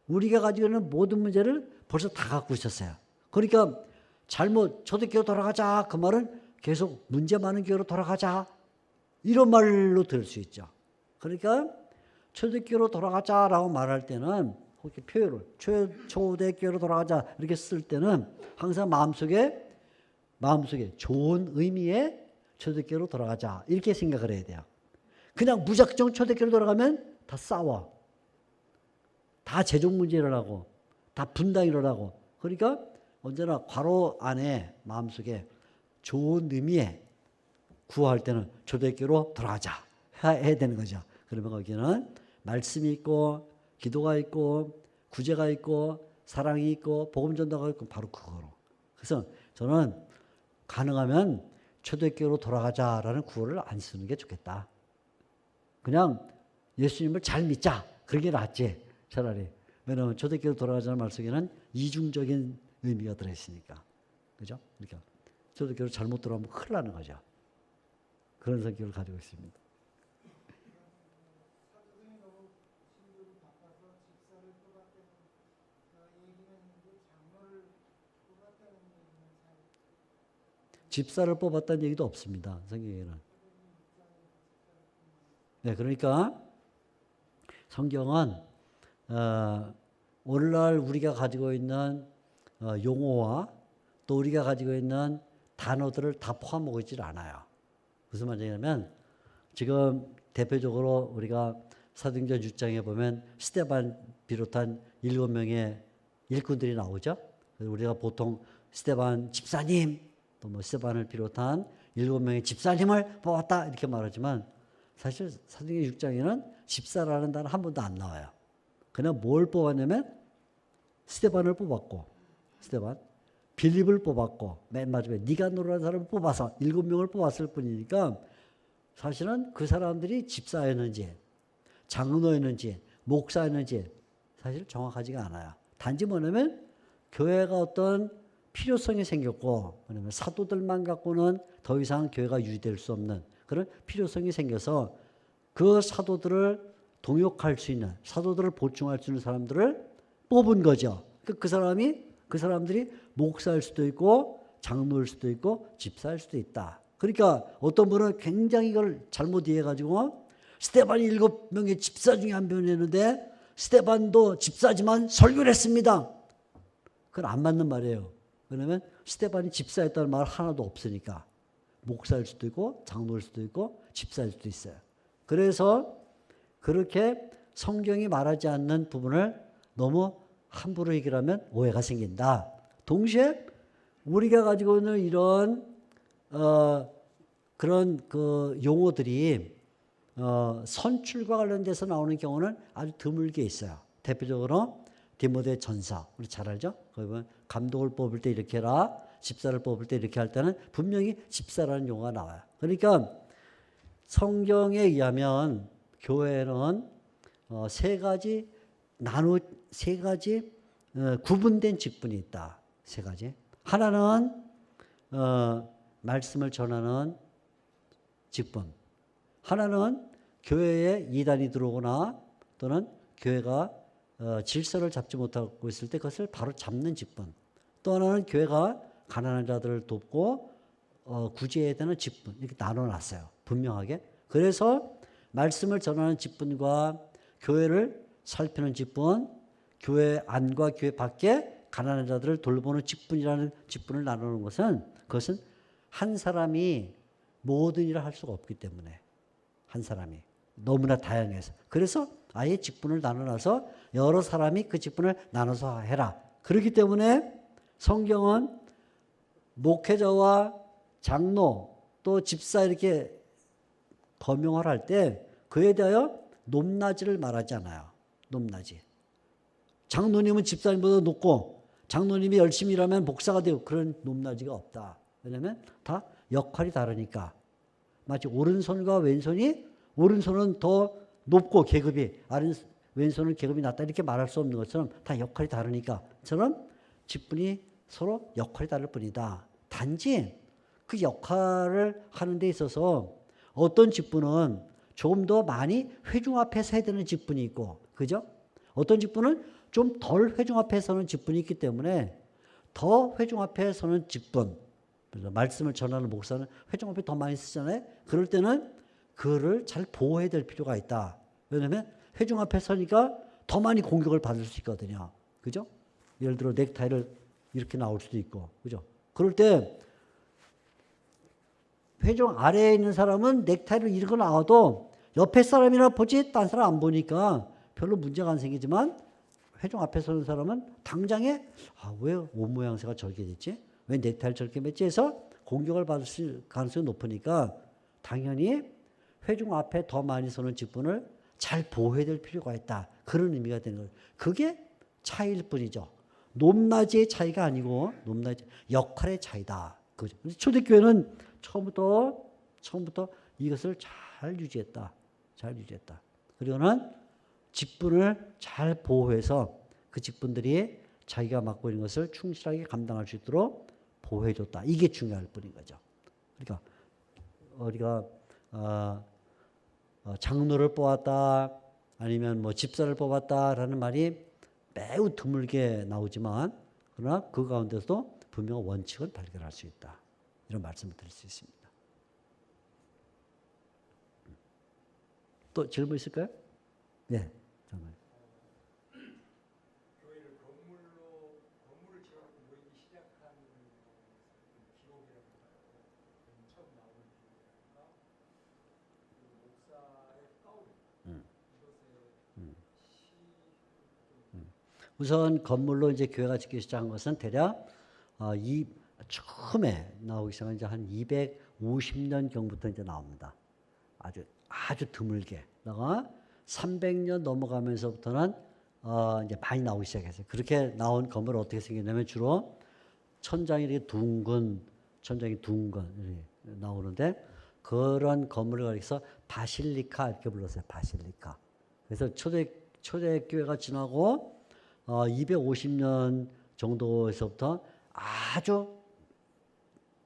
우리가 가지고 있는 모든 문제를 벌써 다 갖고 있었어요. 그러니까 초대교회로 돌아가자 그 말은 계속 문제 많은 교회로 돌아가자 이런 말로 들을 수 있죠. 그러니까 초대교회로 돌아가자라고 말할 때는 혹시 표현을 초대교회로 돌아가자 이렇게 쓸 때는 항상 마음속에 좋은 의미의 초대교회로 돌아가자 이렇게 생각을 해야 돼요. 그냥 무작정 초대교회로 돌아가면 다 싸워. 다 재정 문제 일어나고 다 분당 일어나고 그러니까 언제나 괄호 안에 마음속에 좋은 의미의 구할 때는 초대교회로 돌아가자 해야 되는 거죠. 그러면 거기는 말씀이 있고 기도가 있고 구제가 있고 사랑이 있고 복음 전도가 있고 바로 그거로. 그래서 저는 가능하면 초대교회로 돌아가자라는 구호를 안 쓰는 게 좋겠다. 그냥 예수님을 잘 믿자. 그게 낫지. 차라리. 왜냐하면 초대교회로 돌아가자는 말 속에는 이중적인 의미가 들어있으니까. 그죠? 그러니까 초대교회로 잘못 돌아가면 큰일 나는 거죠. 그런 성격을 가지고 있습니다. 집사를 뽑았다는 얘기도 없습니다. 성경에는. 네, 그러니까 성경은 오늘날 우리가 가지고 있는 용어와 또 우리가 가지고 있는 단어들을 다 포함하고 있질 않아요. 무슨 말이냐면 지금 대표적으로 우리가 사도행전 6장에 보면 스데반 비롯한 7명의 일꾼들이 나오죠. 우리가 보통 스데반 집사님 또 뭐 스데반을 비롯한 7명의 집사님을 뽑았다 이렇게 말하지만 사실 사도행전 6장에는 집사라는 단어 한 번도 안 나와요. 그냥 뭘 뽑았냐면 스데반을 뽑았고 스데반 빌립을 뽑았고 맨 마지막에 니가노라는 사람을 뽑아서 7명을 뽑았을 뿐이니까 사실은 그 사람들이 집사였는지 장로였는지 목사였는지 사실 정확하지가 않아요. 단지 뭐냐면 교회가 어떤 필요성이 생겼고 뭐냐면 사도들만 갖고는 더 이상 교회가 유지될 수 없는 그런 필요성이 생겨서 그 사도들을 동역할 수 있는 사도들을 보충할 수 있는 사람들을 뽑은 거죠. 그 사람들이 목사일 수도 있고 장로일 수도 있고 집사일 수도 있다. 그러니까 어떤 분은 굉장히 이걸 잘못 이해해가지고 스데반이 7명의 집사 중에 한 명이었는데 스데반도 집사지만 설교를 했습니다. 그건 안 맞는 말이에요. 왜냐하면 스데반이 집사였다는 말 하나도 없으니까 목사일 수도 있고 장로일 수도 있고 집사일 수도 있어요. 그래서 그렇게 성경이 말하지 않는 부분을 너무 함부로 얘기를 하면 오해가 생긴다. 동시에 우리가 가지고 있는 이런 그런 그 용어들이 선출과 관련돼서 나오는 경우는 아주 드물게 있어요. 대표적으로 디모데 전서 우리 잘 알죠? 거기 보면 감독을 뽑을 때 이렇게 해라, 집사를 뽑을 때 이렇게 할 때는 분명히 집사라는 용어가 나와요. 그러니까 성경에 의하면 교회는 세 가지 구분된 직분이 있다. 세 가지. 하나는 말씀을 전하는 직분. 하나는 교회에 이단이 들어오거나 또는 교회가 질서를 잡지 못하고 있을 때 그것을 바로 잡는 직분. 또 하나는 교회가 가난한 자들을 돕고 구제해야 되는 직분. 이렇게 나눠놨어요. 분명하게. 그래서 말씀을 전하는 직분과 교회를 살피는 직분, 교회 안과 교회 밖에 가난한 자들을 돌보는 직분이라는 직분을 나누는 것은 그것은 한 사람이 모든 일을 할 수가 없기 때문에 한 사람이 너무나 다양해서 그래서 아예 직분을 나눠놔서 여러 사람이 그 직분을 나눠서 해라. 그렇기 때문에 성경은 목회자와 장로 또 집사 이렇게 거명을 할 때 그에 대하여 높낮이를 말하지 않아요. 높낮이. 장로님은 집사님보다 높고 장로님이 열심히 일하면 목사가 되고 그런 높낮이가 없다. 왜냐하면 다 역할이 다르니까. 마치 오른손과 왼손이 오른손은 더 높고 계급이 왼손은 계급이 낮다 이렇게 말할 수 없는 것처럼 다 역할이 다르니까 저는 직분이 서로 역할이 다를 뿐이다. 단지 그 역할을 하는 데 있어서 어떤 직분은 좀 더 많이 회중 앞에서 해야 되는 직분이 있고 그죠? 어떤 직분은 좀 덜 회중 앞에 서는 직분이 있기 때문에 더 회중 앞에 서는 직분 말씀을 전하는 목사는 회중 앞에 더 많이 쓰잖아요. 그럴 때는 그를 잘 보호해야 될 필요가 있다. 왜냐하면 회중 앞에 서니까 더 많이 공격을 받을 수 있거든요. 그죠? 예를 들어 넥타이를 이렇게 나올 수도 있고 그죠? 그럴 때 회중 아래에 있는 사람은 넥타이를 이렇게 나와도 옆에 사람이나 보지 딴 사람 안 보니까 별로 문제가 안 생기지만 회중 앞에 서는 사람은 당장에 왜 옷 모양새가 저렇게 됐지? 왜 넥타이를 저렇게 맸지? 해서 공격을 받을 가능성이 높으니까 당연히 회중 앞에 더 많이 서는 직분을 잘 보호해야 될 필요가 있다. 그런 의미가 되는 거예요. 그게 차이일 뿐이죠. 높낮이의 차이가 아니고 높낮이 역할의 차이다. 그죠? 초대교회는 처음부터 이것을 잘 유지했다. 잘 유지했다. 그리고는 직분을 잘 보호해서 그 직분들이 자기가 맡고 있는 것을 충실하게 감당할 수 있도록 보호해줬다. 이게 중요할 뿐인 거죠. 그러니까 우리가 장로를 뽑았다, 아니면 뭐 집사를 뽑았다라는 말이 매우 드물게 나오지만, 그러나 그 가운데서도 분명 원칙을 발견할 수 있다. 이런 말씀을 드릴 수 있습니다. 또 질문 있을까요? 네, 잠깐만. 교회를 건물을 지어갖고 모이기 시작한 기록이랄까요? 처음 나오는 기록이랄까? 그리고 목사의 가운 이것의 우선 건물로 이제 교회가 짓기 시작한 것은 대략 처음에 나오기 시작한 이제 한 250년 경부터 이제 나옵니다. 아주 드물게. 다가 300년 넘어가면서부터는 이제 많이 나오기 시작했어요. 그렇게 나온 건물은 어떻게 생겼냐면 주로 천장이 이렇게 천장이 둥근 이렇게 나오는데, 그런 건물을 가리켜서 바실리카 이렇게 불렀어요. 바실리카. 그래서 초대교회가 지나고 250년 정도에서부터 아주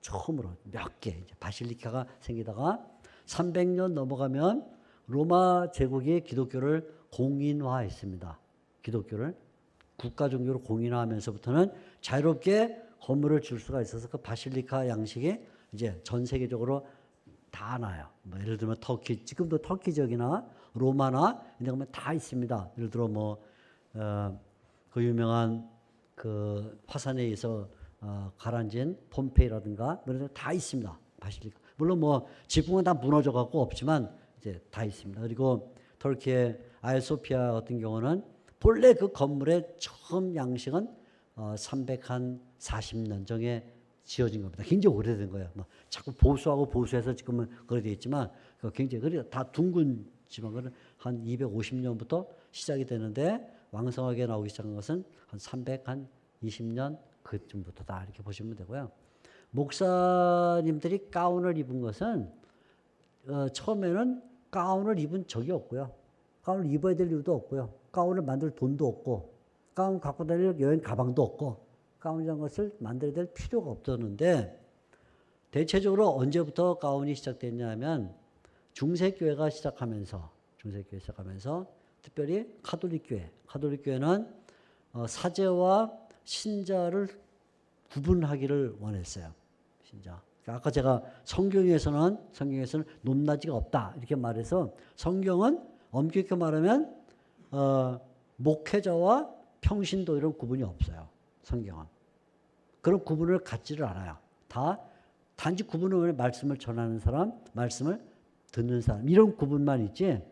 처음으로 몇 개 바실리카가 생기다가 300년 넘어가면 로마 제국이 기독교를 공인화했습니다. 기독교를 국가 종교로 공인화하면서부터는 자유롭게 건물을 줄 수가 있어서 그 바실리카 양식이 이제 전 세계적으로 다 나요. 뭐 예를 들면 터키, 지금도 터키 지역이나 로마나 이런 데 다 있습니다. 예를 들어 그 유명한 그 화산에 의해서 가라앉은 폼페이라든가 이런 데 다 있습니다. 바실리카. 물론 뭐 지붕은 다 무너져 갖고 없지만 이제 다 있습니다. 그리고 터키의 아야소피아 같은 경우는 본래 그 건물의 처음 양식은 340년 전에 지어진 겁니다. 굉장히 오래된 거예요. 뭐 자꾸 보수해서 지금은 그렇게 되어 있지만 굉장히 그래 다 둥근 지방은 한 250년부터 시작이 되는데, 왕성하게 나오기 시작한 것은 한 320년 그쯤부터다 이렇게 보시면 되고요. 목사님들이 가운을 입은 것은 처음에는 가운을 입은 적이 없고요. 가운을 입어야 될 이유도 없고요. 가운을 만들 돈도 없고, 가운 갖고 다닐 여행 가방도 없고, 가운이라는 것을 만들어야 될 필요가 없었는데, 대체적으로 언제부터 가운이 시작됐냐면 중세교회가 시작하면서 특별히 카톨릭교회는 사제와 신자를 구분하기를 원했어요. 신자. 아까 제가 성경에서는 높낮이가 없다 이렇게 말해서, 성경은 엄격히 말하면 목회자와 평신도 이런 구분이 없어요. 성경은 그런 구분을 갖지를 않아요. 단지 구분은 말씀을 전하는 사람, 말씀을 듣는 사람, 이런 구분만 있지,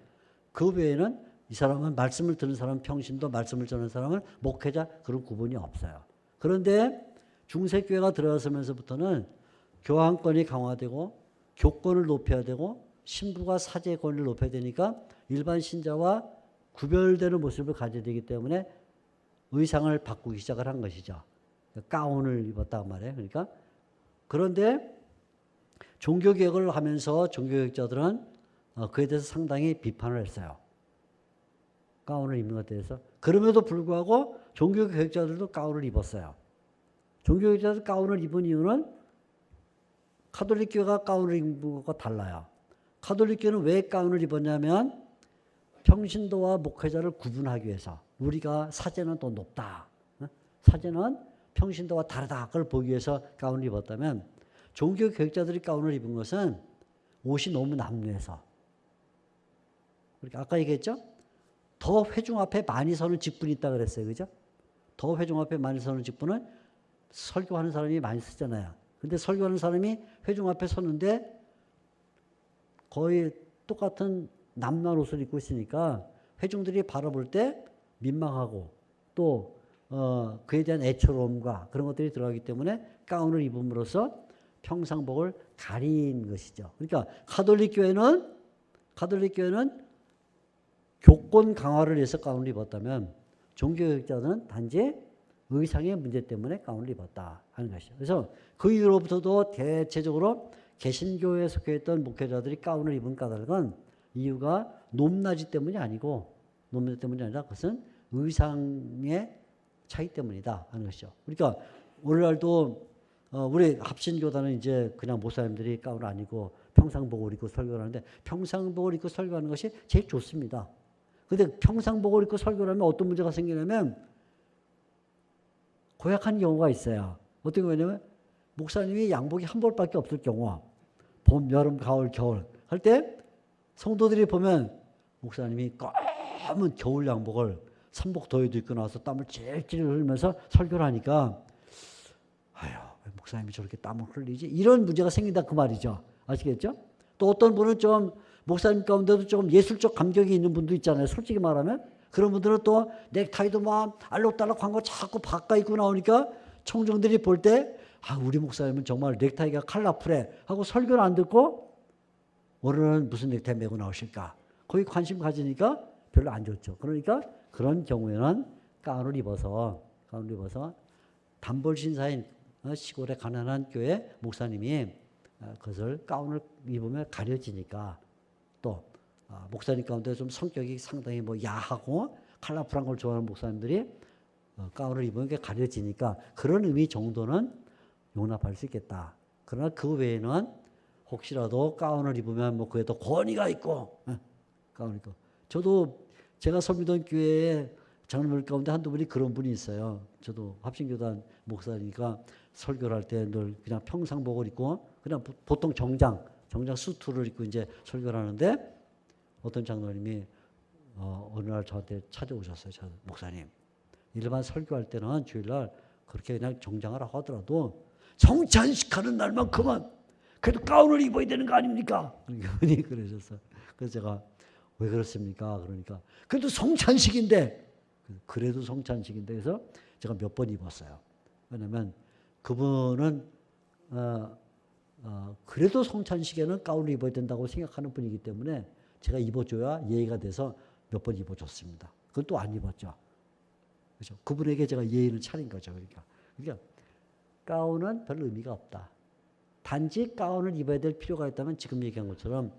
그 외에는 이 사람은 말씀을 듣는 사람, 평신도, 말씀을 전하는 사람은 목회자, 그런 구분이 없어요. 그런데 중세교회가 들어서면서부터는 교황권이 강화되고 교권을 높여야 되고 신부가 사제의 권리를 높여야 되니까 일반 신자와 구별되는 모습을 가져야 되기 때문에 의상을 바꾸기 시작을 한 것이죠. 가운을 입었단 말이에요. 그러니까 그런데 종교개혁을 하면서 종교개혁자들은 그에 대해서 상당히 비판을 했어요. 가운을 입는 것에 대해서. 그럼에도 불구하고 종교개혁자들도 가운을 입었어요. 종교개혁자들 가운을 입은 이유는 카톨릭교회가 가운을 입은 것과 달라요. 카톨릭교회는 왜 가운을 입었냐면 평신도와 목회자를 구분하기 위해서. 우리가 사제는 또 높다, 사제는 평신도와 다르다, 그걸 보기 위해서 가운을 입었다면, 종교개혁자들이 가운을 입은 것은 옷이 너무 남루해서. 그러니까 아까 얘기했죠? 더 회중 앞에 많이 서는 직분이 있다 그랬어요. 그죠? 더 회중 앞에 많이 서는 직분은 설교하는 사람이 많이 쓰잖아요. 근데 설교하는 사람이 회중 앞에 섰는데 거의 똑같은 남날 옷을 입고 있으니까 회중들이 바라볼 때 민망하고 또 그에 대한 애처로움과 그런 것들이 들어가기 때문에 가운을 입음으로써 평상복을 가린 것이죠. 그러니까 카톨릭교회는 교권 강화를 위해서 가운을 입었다면 종교개혁자는 단지 의상의 문제 때문에 가운을 입었다 하는 것이죠. 그래서 그 이후로부터도 대체적으로 개신교에 속해 있던 목회자들이 가운을 입은 까닭은 이유가 높낮이 때문이 아니고 높낮이 때문이 아니라 그것은 의상의 차이 때문이다 하는 것이죠. 그러니까 오늘날도 우리 합신교단은 이제 그냥 목사님들이 가운을 안 입고 평상복을 입고 설교를 하는데 평상복을 입고 설교하는 것이 제일 좋습니다. 근데 평상복을 입고 설교를 하면 어떤 문제가 생기냐면 고약한 경우가 있어요. 어떤 경우냐면 목사님이 양복이 한 벌밖에 없을 경우 봄, 여름, 가을, 겨울 할 때 성도들이 보면 목사님이 검은 겨울 양복을 삼복더위도 입고 나와서 땀을 찔찔 흘리면서 설교를 하니까 아유 왜 목사님이 저렇게 땀을 흘리지? 이런 문제가 생긴다 그 말이죠. 아시겠죠? 또 어떤 분은 좀 목사님 가운데도 좀 예술적 감격이 있는 분도 있잖아요. 솔직히 말하면 그런 분들은 또 넥타이도 막 알록달록한 거 자꾸 바꿔 입고 나오니까 청중들이 볼 때 아, 우리 목사님은 정말 넥타이가 컬러풀해 하고 설교를 안 듣고 오늘은 무슨 넥타이 메고 나오실까? 거기 관심 가지니까 별로 안 좋죠. 그러니까 그런 경우에는 가운을 입어서 단벌 신사인 시골의 가난한 교회 목사님이 그것을 가운을 입으면 가려지니까 또 목사님 가운데 좀 성격이 상당히 뭐 야하고 컬러풀한 걸 좋아하는 목사님들이 가운을 입으면 게 가려지니까 그런 의미 정도는 용납할 수 있겠다. 그러나 그 외에는 혹시라도 가운을 입으면 뭐 그에도 권위가 있고 가운 입고 저도 제가 섬기던 교회에 장로들 가운데 한두 분이 그런 분이 있어요. 저도 합신교단 목사니까 설교를 할 때 늘 그냥 평상복을 입고 그냥 보통 정장 수트를 입고 이제 설교를 하는데 어떤 장로님이 어느 날 저한테 찾아오셨어요. 저 목사님 일반 설교할 때는 주일날 그렇게 그냥 정장을 하더라도 성찬식하는 날만큼은 그래도 가운을 입어야 되는 거 아닙니까? 그분이 그러셨어요. 그래서 제가 왜 그렇습니까? 그러니까 그래도 성찬식인데 그래도 성찬식인데 그래서 제가 몇 번 입었어요. 왜냐하면 그분은 그래도 성찬식에는 가운을 입어야 된다고 생각하는 분이기 때문에 제가 입어줘야 예의가 돼서 몇 번 입어줬습니다. 그건 또 안 입었죠. 그렇죠? 그분에게 제가 예의를 차린 거죠. 그러니까 가운은 별 의미가 없다. 단지 가운을 입어야 될 필요가 있다면 지금 얘기한 것처럼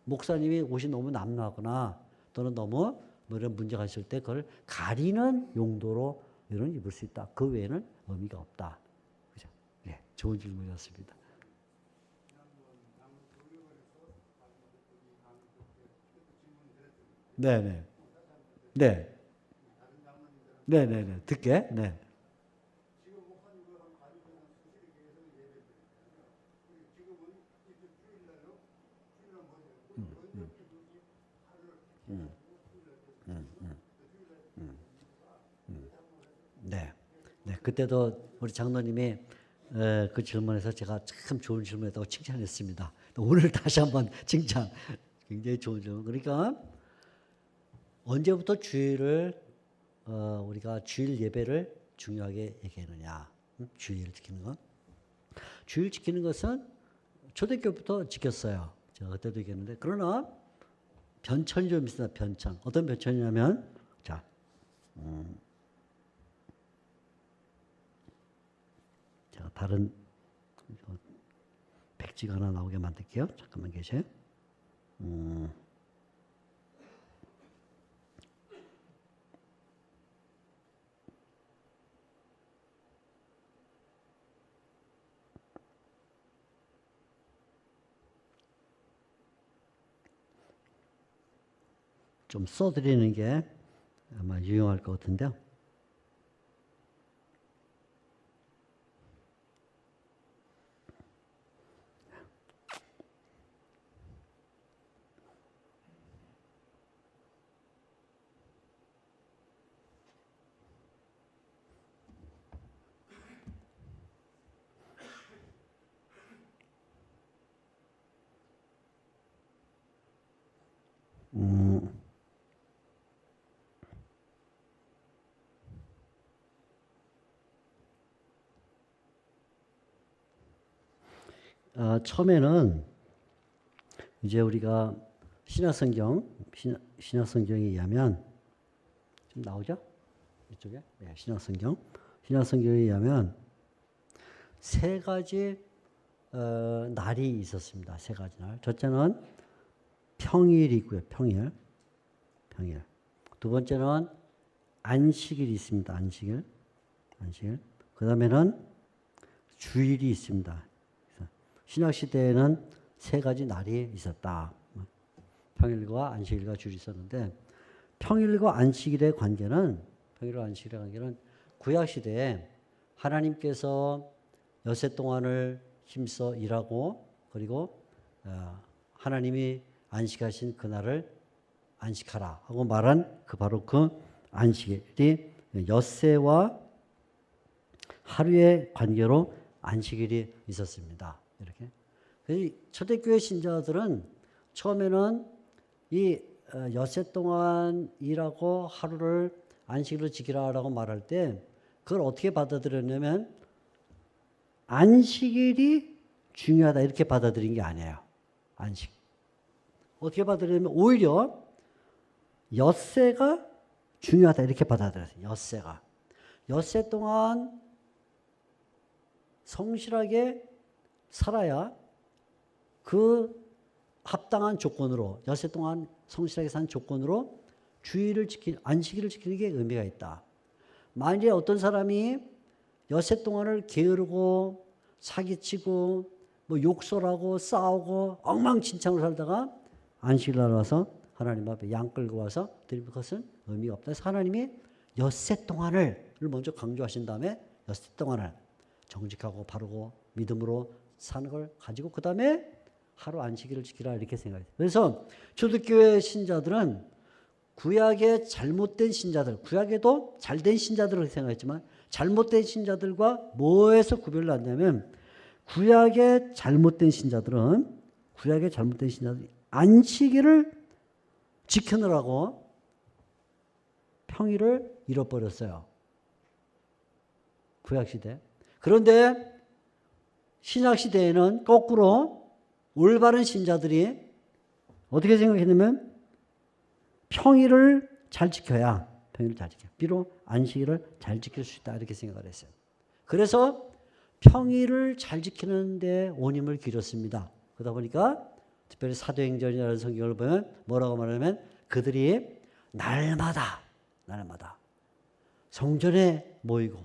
목사님이 옷이 너무 남루하거나 또는 너무 뭐 이런 문제가 있을 때 그걸 가리는 용도로 이런 입을 수 있다. 그 외에는 의미가 없다. 그죠? 네, 좋은 질문이었습니다. 네네. 네. 네네네. 듣게. 네. 네. 네. 그때도 우리 장로님이 그 질문에서 제가 참 좋은 질문이었다고 칭찬했습니다. 오늘 다시 한번 칭찬. 굉장히 좋은 질문. 그러니까 언제부터 주일을 우리가 주일 예배를 중요하게 얘기하느냐. 주일 지키는 것. 주일 지키는 것은 초대교부터 지켰어요. 제가 그때도 얘기했는데 그러나 변천이 좀 있습니다. 변천. 어떤 변천이냐면 자 제가 다른 백지가 하나 나오게 만들게요. 잠깐만 계세요. 좀 써드리는 게 아마 유용할 것 같은데요. 처음에는 이제 우리가 신약성경에 의하면 좀 나오죠? 이쪽에 네, 신약성경에 의하면 세 가지 날이 있었습니다. 세 가지 날. 첫째는 평일이고요. 평일. 두 번째는 안식일이 있습니다. 안식일. 그 다음에는 주일이 있습니다. 신약 시대에는 세 가지 날이 있었다. 평일과 안식일과 주일이 있었는데 평일과 안식일의 관계는 구약 시대에 하나님께서 엿새 동안을 힘써 일하고 그리고 하나님이 안식하신 그날을 안식하라 하고 말한 바로 그 안식일이 엿새와 하루의 관계로 안식일이 있었습니다. 이렇게. 초대교회 신자들은 처음에는 이 엿새 동안 일하고 하루를 안식일로 지키라라고 말할 때 그걸 어떻게 받아들였냐면 안식일이 중요하다 이렇게 받아들인 게 아니에요. 안식. 어떻게 받아들이냐면 오히려 엿새가 중요하다 이렇게 받아들였어요. 엿새가. 엿새 동안 성실하게 살아야 그 합당한 조건으로 엿새 동안 성실하게 산 조건으로 안식일을 지키는 게 의미가 있다. 만일에 어떤 사람이 엿새 동안을 게으르고 사기치고 뭐 욕설하고 싸우고 엉망진창으로 살다가 안식일날 와서 하나님 앞에 양 끌고 와서 드리는 것은 의미가 없다. 그래서 하나님이 엿새 동안을 먼저 강조하신 다음에 엿새 동안을 정직하고 바르고 믿음으로 사는 걸 가지고 그 다음에 하루 안식일을 지키라 이렇게 생각해요. 그래서 초대교회 신자들은 구약의 잘못된 신자들, 구약에도 잘된 신자들을 생각했지만 잘못된 신자들과 뭐에서 구별을 하냐면 구약의 잘못된 신자들은 안식일을 지켜느라고 평일을 잃어버렸어요. 구약시대. 그런데 신약시대에는 거꾸로 올바른 신자들이 어떻게 생각했냐면 평일을 잘 지켜야 비록 안식일을 잘 지킬 수 있다 이렇게 생각을 했어요. 그래서 평일을 잘 지키는 데 온 힘을 기울였습니다. 그러다 보니까 특별히 사도행전이라는 성경을 보면 뭐라고 말하냐면 그들이 날마다 성전에 모이고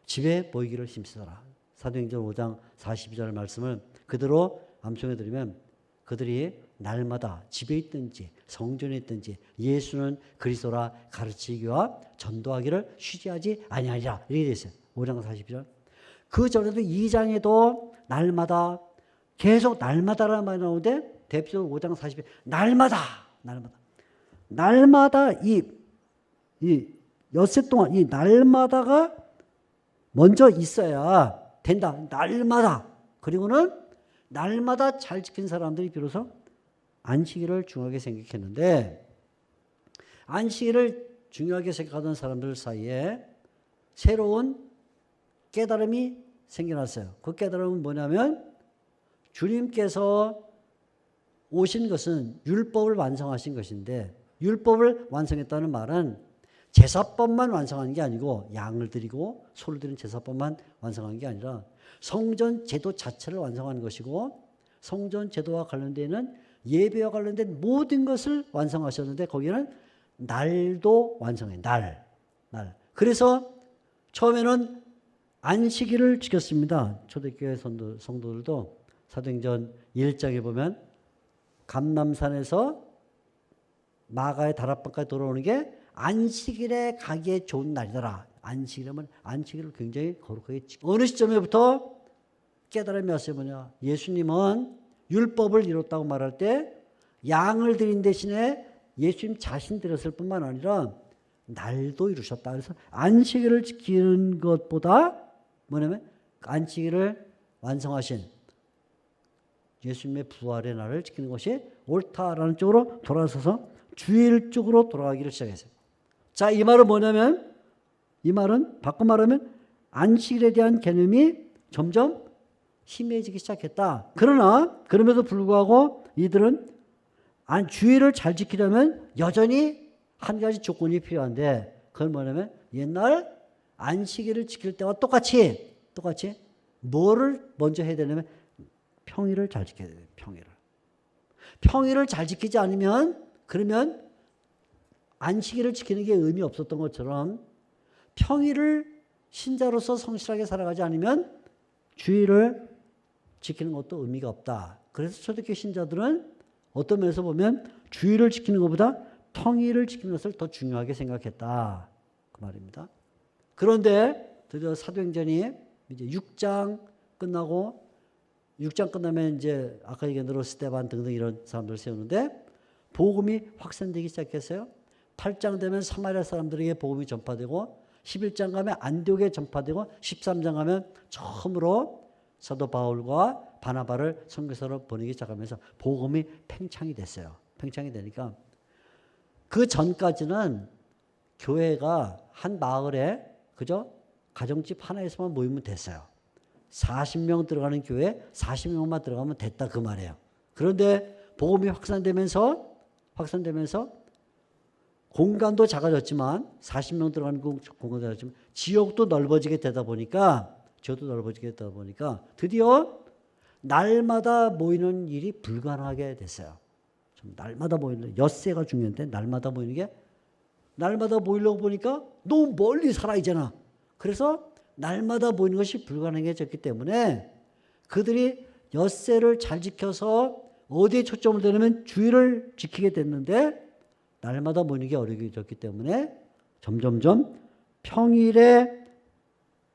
집에 모이기를 힘쓰더라. 사도행전 5장 42절 말씀을 그대로 암송해 드리면 그들이 날마다 집에 있든지 성전에 있든지 예수는 그리스도라 가르치기와 전도하기를 쉬지 하지 아니하리라 이렇게 되어 있어요. 5장 42절. 그 전에도 2장에도 날마다 계속 날마다라는 말이 나오는데 대표적으로 5장 42절 날마다 이 엿새 동안 이 날마다가 먼저 있어야 된다. 날마다. 그리고는 날마다 잘 지킨 사람들이 비로소 안식일을 중요하게 생각했는데 안식일을 중요하게 생각하던 사람들 사이에 새로운 깨달음이 생겨났어요. 그 깨달음은 뭐냐면 주님께서 오신 것은 율법을 완성하신 것인데 율법을 완성했다는 말은 제사법만 완성한 게 아니고 양을 드리고 소를 드리는 제사법만 완성한 게 아니라 성전 제도 자체를 완성한 것이고 성전 제도와 관련되는 예배와 관련된 모든 것을 완성하셨는데 거기에는 날도 완성해. 날. 그래서 처음에는 안식일을 지켰습니다. 초대교회 성도들도 사도행전 1장에 보면 감람산에서 마가의 다락방까지 돌아오는 게 안식일에 가기에 좋은 날이더라. 안식일이면 안식일을 굉장히 거룩하게 지켜. 어느 시점에부터 깨달음이 왔어요. 뭐냐. 예수님은 율법을 이뤘다고 말할 때 양을 드린 대신에 예수님 자신 드렸을 뿐만 아니라 날도 이루셨다. 그래서 안식일을 지키는 것보다 뭐냐면 안식일을 완성하신 예수님의 부활의 날을 지키는 것이 옳다라는 쪽으로 돌아서서 주일 쪽으로 돌아가기를 시작했어요. 자, 이 말은 뭐냐면 이 말은 바꿔 말하면 안식일에 대한 개념이 점점 희미해지기 시작했다. 그러나 그럼에도 불구하고 이들은 주일을 잘 지키려면 여전히 한 가지 조건이 필요한데 그건 뭐냐면 옛날 안식일을 지킬 때와 똑같이 뭐를 먼저 해야 되냐면 평일을 잘 지켜야 돼요. 평일을 잘 지키지 않으면 그러면 안식일을 지키는 게 의미 없었던 것처럼 평일을 신자로서 성실하게 살아가지 않으면 주일을 지키는 것도 의미가 없다. 그래서 초대교회 신자들은 어떤 면에서 보면 주일을 지키는 것보다 평일을 지키는 것을 더 중요하게 생각했다. 그 말입니다. 그런데 드디어 사도행전이 이제 6장 끝나고 6장 끝나면 이제 아까 얘기한 대로 스데반 등등 이런 사람들을 세우는데 복음이 확산되기 시작했어요. 8장 되면 사마리아 사람들에게 복음이 전파되고 11장 가면 안디옥에 전파되고 13장 가면 처음으로 사도 바울과 바나바를 선교사로 보내기 시작하면서 복음이 팽창이 됐어요. 팽창이 되니까 그 전까지는 교회가 한 마을에 그죠? 가정집 하나에서만 모이면 됐어요. 40명 들어가는 교회 40명만 들어가면 됐다 그 말이에요. 그런데 복음이 확산되면서 공간도 작아졌지만 40명 들어가는 공간도 작아졌지만 지역도 넓어지게 되다 보니까 드디어 날마다 모이는 일이 불가능하게 됐어요. 좀 날마다 모이는 엿새가 중요한데 날마다 모이려고 보니까 너무 멀리 살아있잖아. 그래서 날마다 모이는 것이 불가능해졌기 때문에 그들이 엿새를 잘 지켜서 어디에 초점을 두냐면 주일을 지키게 됐는데 날마다 모이는 게 어려워졌기 때문에 점점점 평일에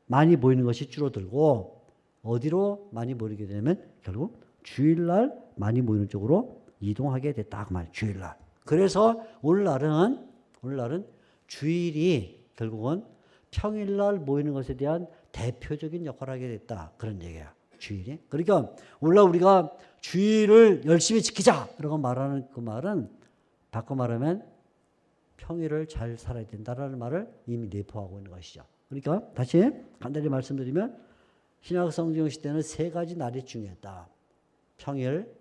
많이 모이는 것이 줄어들고 어디로 많이 모이게 되면 결국 주일날 많이 모이는 쪽으로 이동하게 됐다 그 말이에요. 주일날. 그래서 오늘날은 주일이 결국은 평일날 모이는 것에 대한 대표적인 역할을 하게 됐다. 그런 얘기예요. 주일이. 그러니까 오늘날 우리가 주일을 열심히 지키자 그러고 말하는 그 말은 바꿔 말하면 평일을 잘 살아야 된다라는 말을 이미 내포하고 있는 것이죠. 그러니까 다시 간단히 말씀드리면 신약 성경 시대는 세 가지 날이 중요했다. 평일,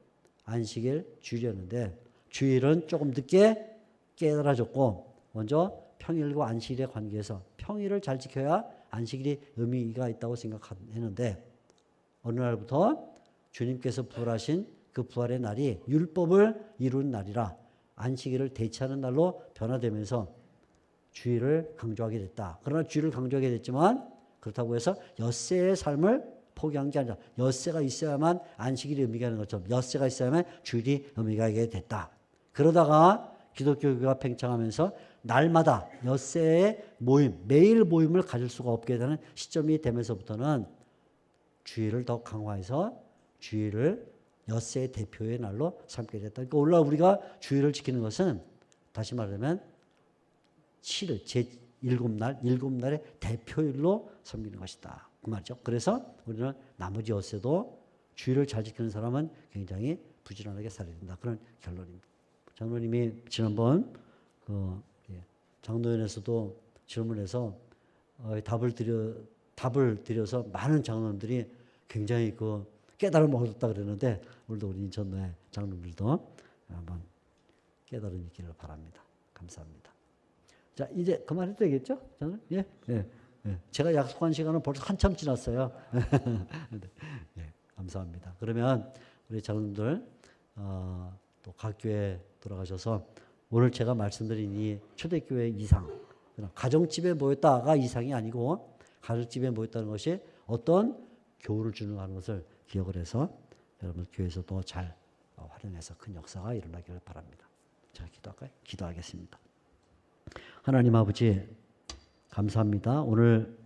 안식일, 주일이었는데 주일은 조금 늦게 깨달아졌고 먼저 평일과 안식일의 관계에서 평일을 잘 지켜야 안식일이 의미가 있다고 생각했는데 어느 날부터 주님께서 부활하신 그 부활의 날이 율법을 이룬 날이라 안식일을 대체하는 날로 변화되면서 주일을 강조하게 됐다. 그러나 주일을 강조하게 됐지만 그렇다고 해서 엿새의 삶을 포기한 게 아니라 엿새가 있어야만 안식일이 의미가 있는 것처럼 엿새가 있어야만 주일이 의미가 있게 됐다. 그러다가 기독교가 팽창하면서 날마다 엿새의 모임, 매일 모임을 가질 수가 없게 되는 시점이 되면서부터는 주일을 더 강화해서 주일을 엿새의 대표의 날로 삼게 됐다. 그러니까 오늘날 우리가 주일을 지키는 것은 다시 말하면 7일, 제7날, 7날의 대표일로 섬기는 것이다. 그 말이죠. 그래서 우리는 나머지 엿새도 주일을 잘 지키는 사람은 굉장히 부지런하게 살아야 된다. 그런 결론입니다. 장로님이 지난번 장로연에서도 질문해서 답을 드려서 많은 장로님들이 굉장히 깨달음을 얻었다 그러는데 오늘도 우리 인천노회 장로님들도 한번 깨달음이 있기를 바랍니다. 감사합니다. 자, 이제 그만해도 되겠죠? 저는 예. 제가 약속한 시간은 벌써 한참 지났어요. 네, 감사합니다. 그러면 우리 장로님들 또 각 교회 돌아가셔서 오늘 제가 말씀드린 이 초대교회 이상, 가정집에 모였다가 이상이 아니고 가정집에 모였다는 것이 어떤 교훈을 주는 것을 기억을 해서 여러분 교회에서 더 잘 활용해서 큰 역사가 일어나기를 바랍니다. 자, 기도할까요? 기도하겠습니다. 하나님 아버지 감사합니다. 오늘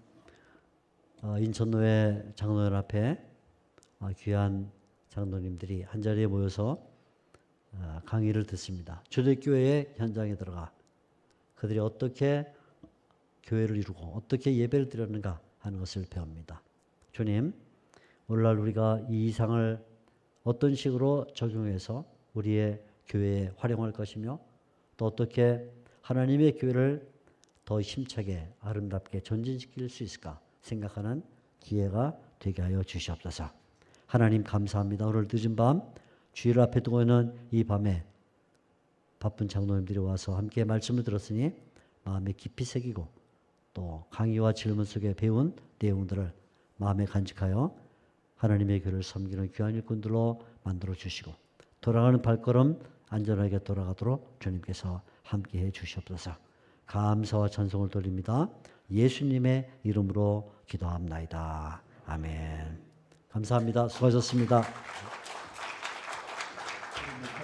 인천노회 장로연 앞에 귀한 장로님들이 한자리에 모여서 강의를 듣습니다. 초대교회의 현장에 들어가 그들이 어떻게 교회를 이루고 어떻게 예배를 드렸는가 하는 것을 배웁니다. 주님, 오늘날 우리가 이 이상을 어떤 식으로 적용해서 우리의 교회에 활용할 것이며 또 어떻게 하나님의 교회를 더 힘차게 아름답게 전진시킬 수 있을까 생각하는 기회가 되게 하여 주시옵소서. 하나님 감사합니다. 오늘 늦은 밤 주일 앞에 두고 있는 이 밤에 바쁜 장로님들이 와서 함께 말씀을 들었으니 마음에 깊이 새기고 또 강의와 질문 속에 배운 내용들을 마음에 간직하여 하나님의 교회를 섬기는 귀한 일꾼들로 만들어 주시고 돌아가는 발걸음 안전하게 돌아가도록 주님께서 함께해 주시옵소서. 감사와 찬송을 돌립니다. 예수님의 이름으로 기도합나이다. 아멘. 감사합니다. 수고하셨습니다.